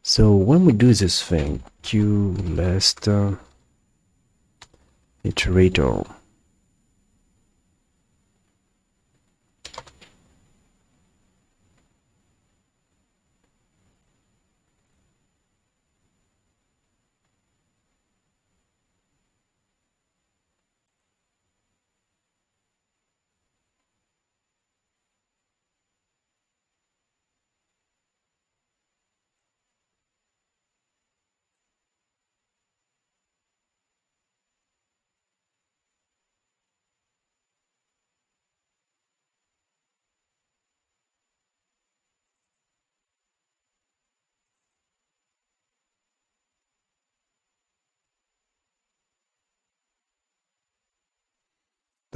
So when we do this thing, Q list iterator.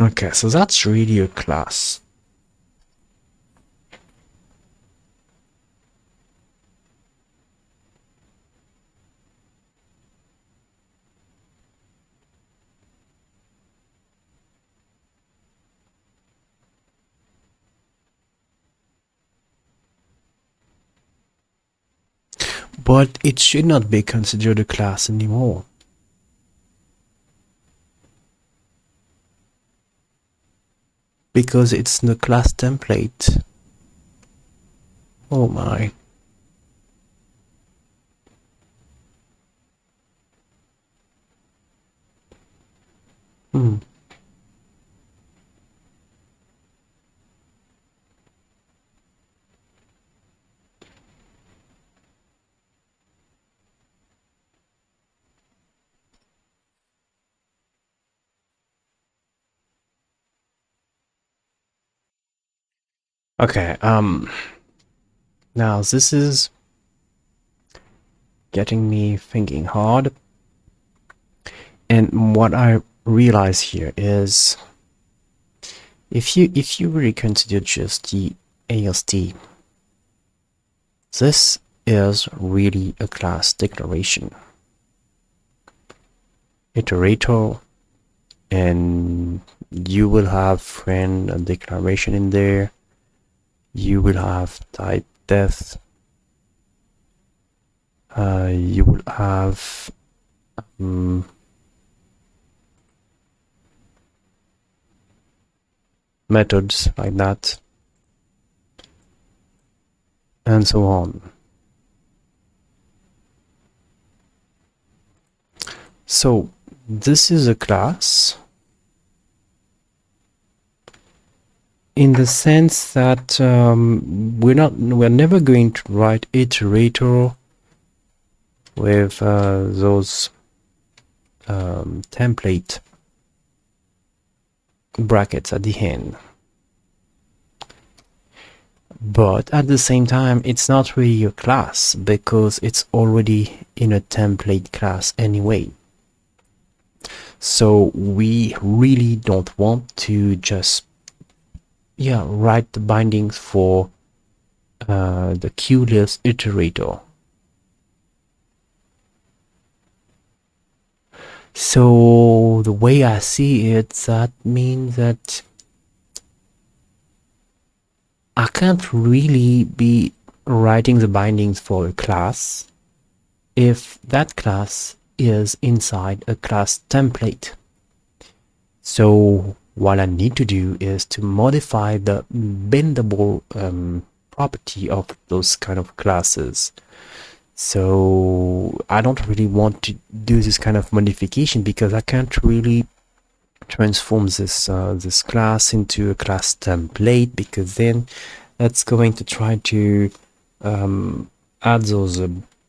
Okay, so that's really a class. But it should not be considered a class anymore. Because it's the class template. Oh my. Hmm. Okay, now this is getting me thinking hard. And what I realize here is if you really consider just the AST, this is really a class declaration. Iterator, and you will have friend declaration in there. You will have type def. You will have methods like that, and so on. So this is a class in the sense that we're never going to write iterator with those template brackets at the end. But at the same time, it's not really a class because it's already in a template class anyway. So we really don't want to just write the bindings for the QList iterator. So the way I see it, that means that I can't really be writing the bindings for a class if that class is inside a class template. So what I need to do is to modify the bindable property of those kind of classes. So I don't really want to do this kind of modification because I can't really transform this this class into a class template, because then that's going to try to add those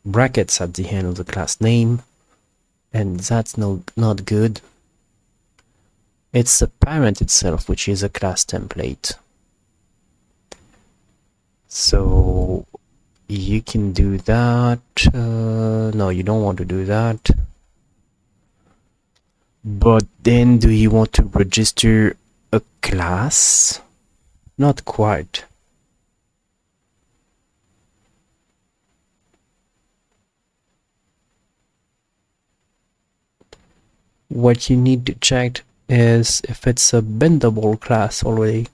brackets at the end of the class name, and that's not good. It's the parent itself which is a class template. So you can do that. No, you don't want to do that. But then do you want to register a class? Not quite. What you need to check is if it's a bindable class already.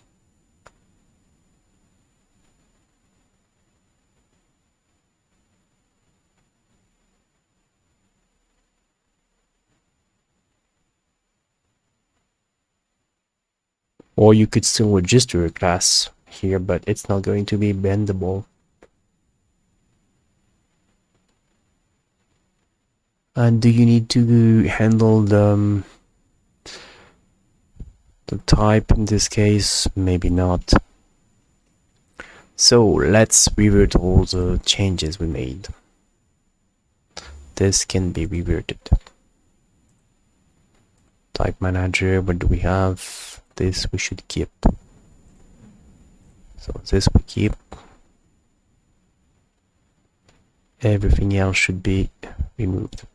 Or you could still register a class here, but it's not going to be bendable. And do you need to handle the type in this case? Maybe not. So let's revert all the changes we made. This can be reverted. Type manager, what do we have? This we should keep. So this we keep. Everything else should be removed.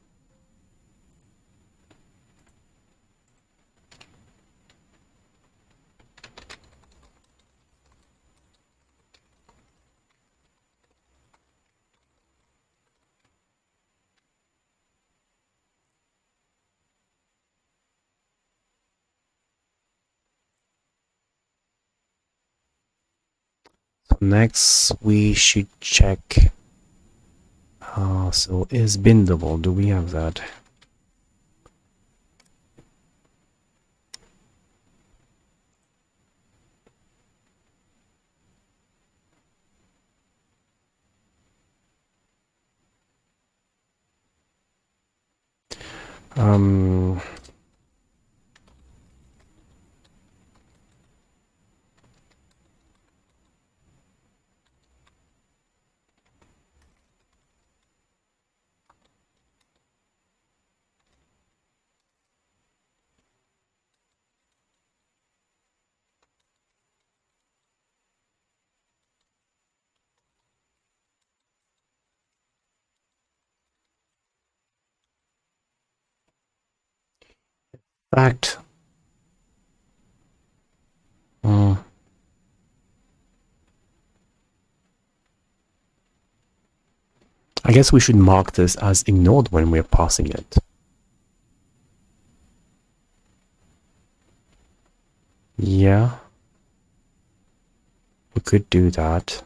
Next, we should check. So is bindable? Do we have that? Um, fact. uh, I guess we should mark this as ignored when we're passing it. Yeah, we could do that.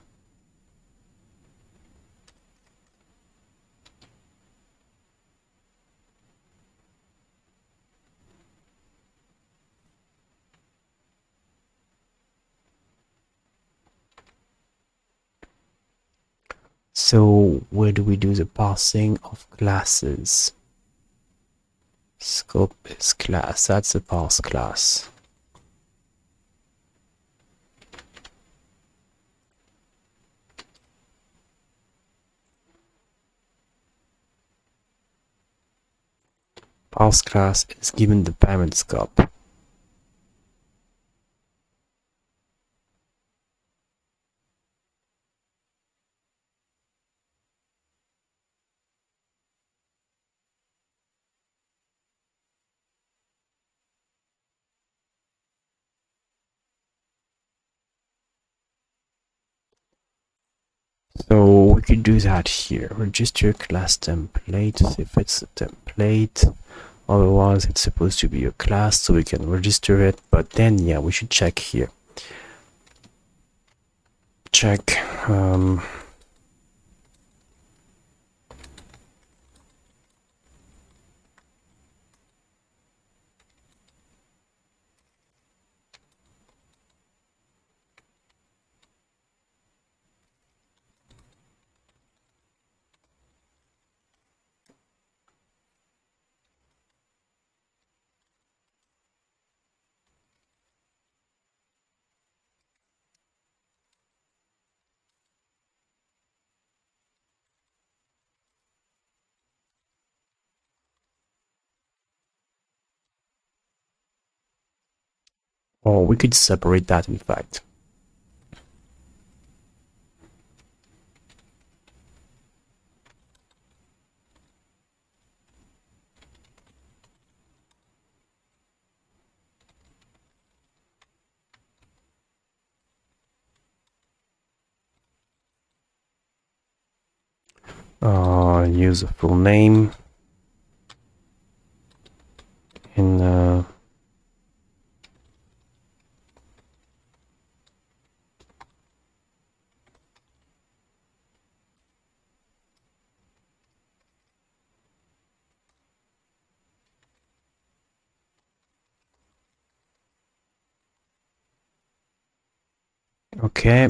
So where do we do the passing of classes? Scope is class, that's a pass class. Pass class is given the parent scope. So we could do that here. Register class template if it's a template. Otherwise, it's supposed to be a class, so we can register it. But then, yeah, we should check here. Check. Or we could separate that, in fact. Use a full name in okay.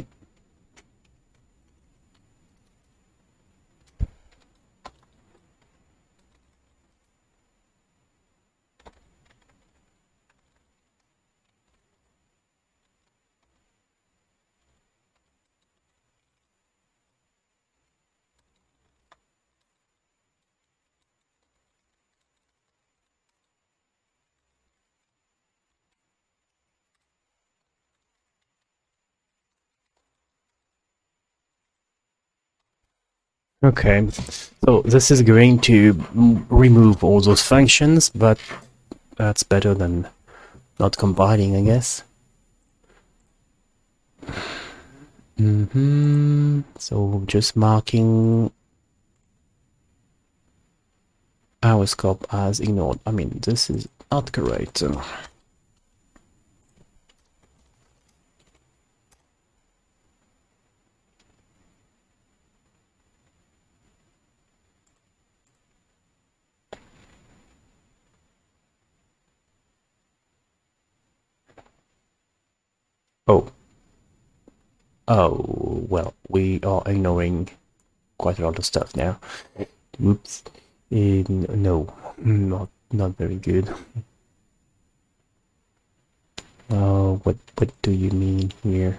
Okay, so this is going to remove all those functions, but that's better than not compiling, I guess. So just marking our scope as ignored. I mean, this is not correct. Oh. Oh, well, we are ignoring quite a lot of stuff now. Oops. No, not very good. What do you mean here?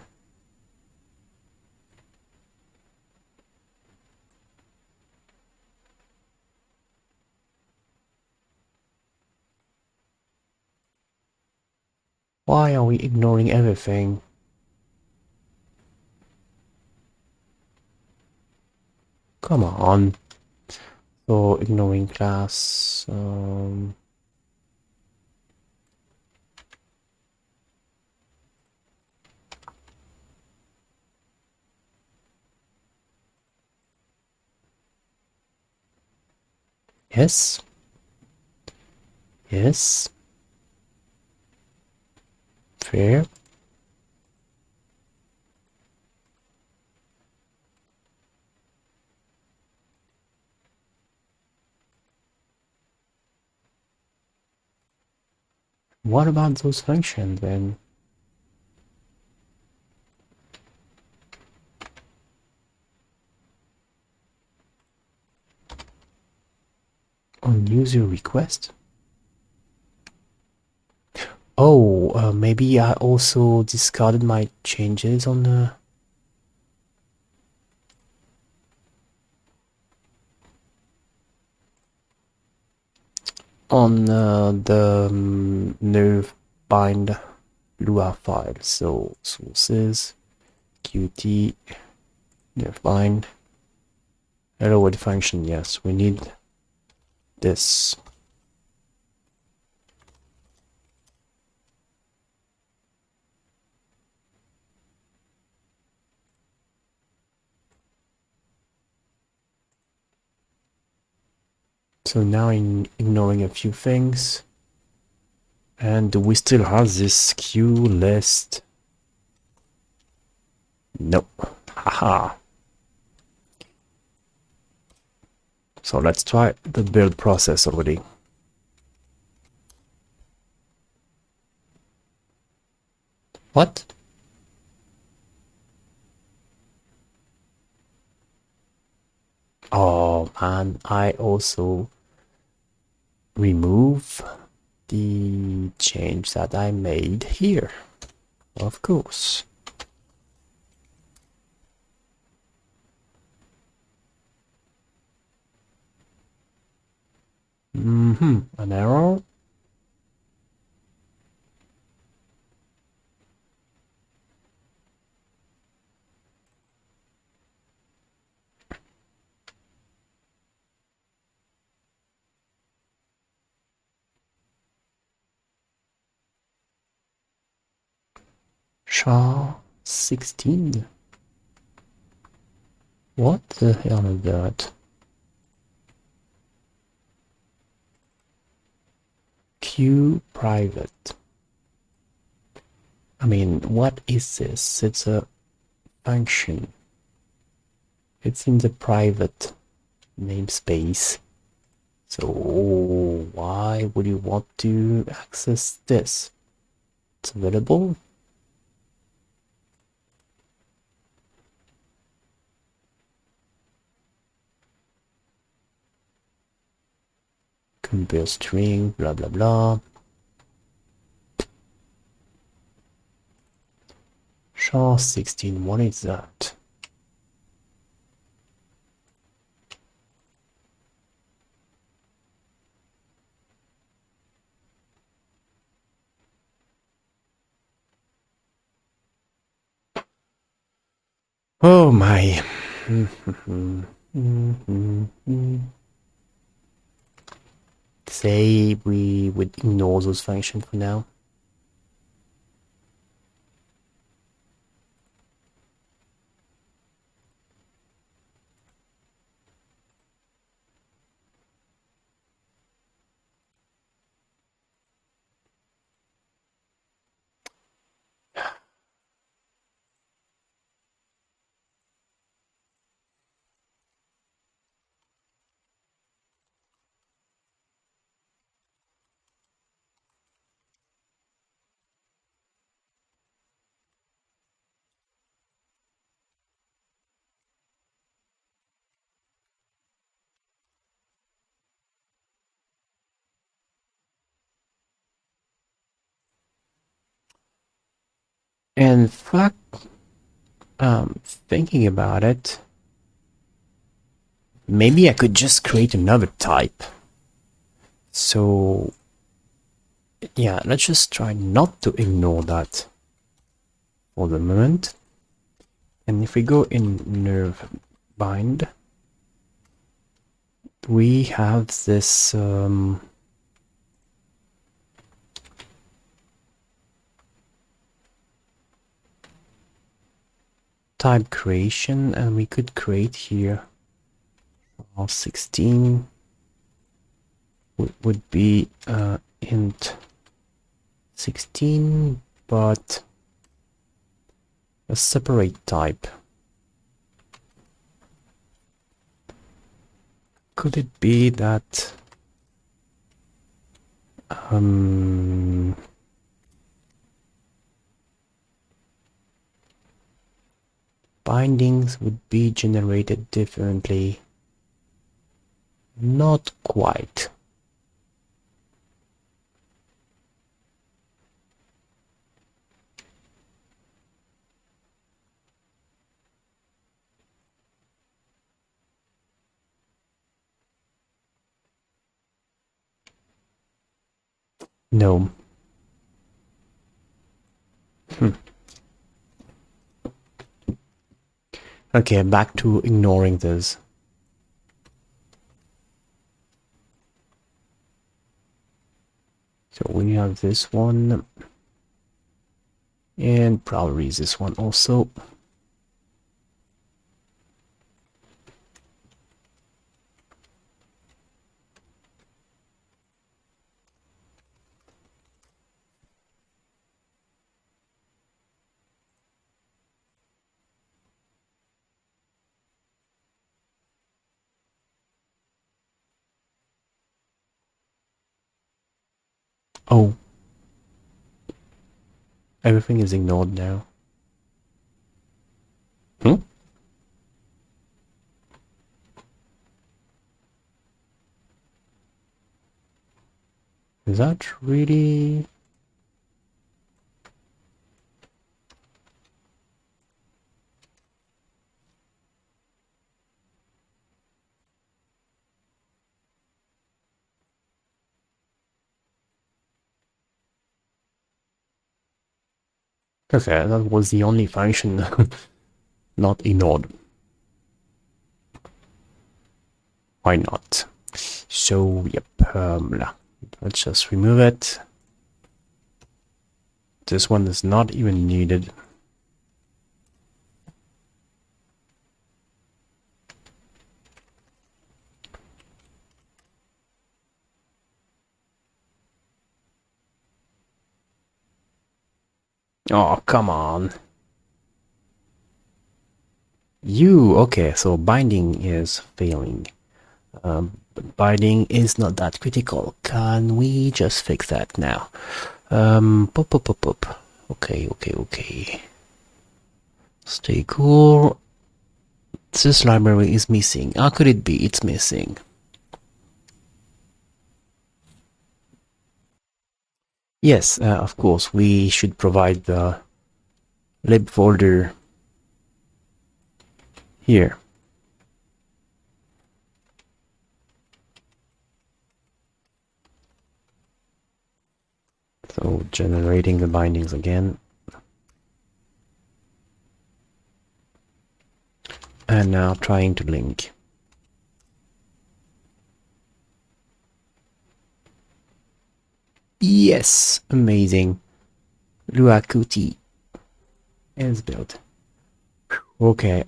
Why are we ignoring everything? Come on. So ignoring class. Yes. Yes. Fair. What about those functions then? On user request? Oh, maybe I also discarded my changes on the... on the NervBind Lua file. So sources, qt, NervBind, hello world function. Yes, we need this. So now in ignoring a few things, and we still have this queue list. Nope. Haha. So let's try the build process already. What? Oh man, I also remove the change that I made here. Of course. An error. SHA-16. What the hell is that? Q private. I mean, what is this? It's a function. It's in the private namespace. So why would you want to access this? It's available. Compare string, blah blah blah. SHA-16, what is that? Oh my. Say we would ignore those functions for now. In fact, thinking about it, maybe I could just create another type. So yeah, let's just try not to ignore that for the moment. And if we go in NervBind, we have this type creation, and we could create here 16 would be int 16, but a separate type. Could it be that bindings would be generated differently? Not quite. No. Okay, back to ignoring this. So we have this one, and probably this one also. Oh, everything is ignored now. Is that really? Okay, that was the only function not ignored. Why not? So, yep, let's just remove it. This one is not even needed. Oh, come on. Okay, so binding is failing. But binding is not that critical. Can we just fix that now? Pop. Okay. Stay cool. This library is missing. How could it be? It's missing. Yes, of course, we should provide the lib folder here. So generating the bindings again. And now trying to link. Yes, amazing. LuaJIT is built. Okay,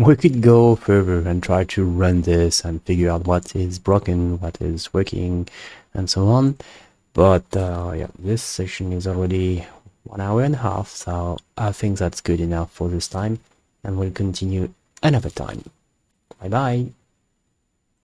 we could go further and try to run this and figure out what is broken, what is working, and so on. But yeah, this session is already 1 hour and a half, so I think that's good enough for this time, and we'll continue another time. Bye bye.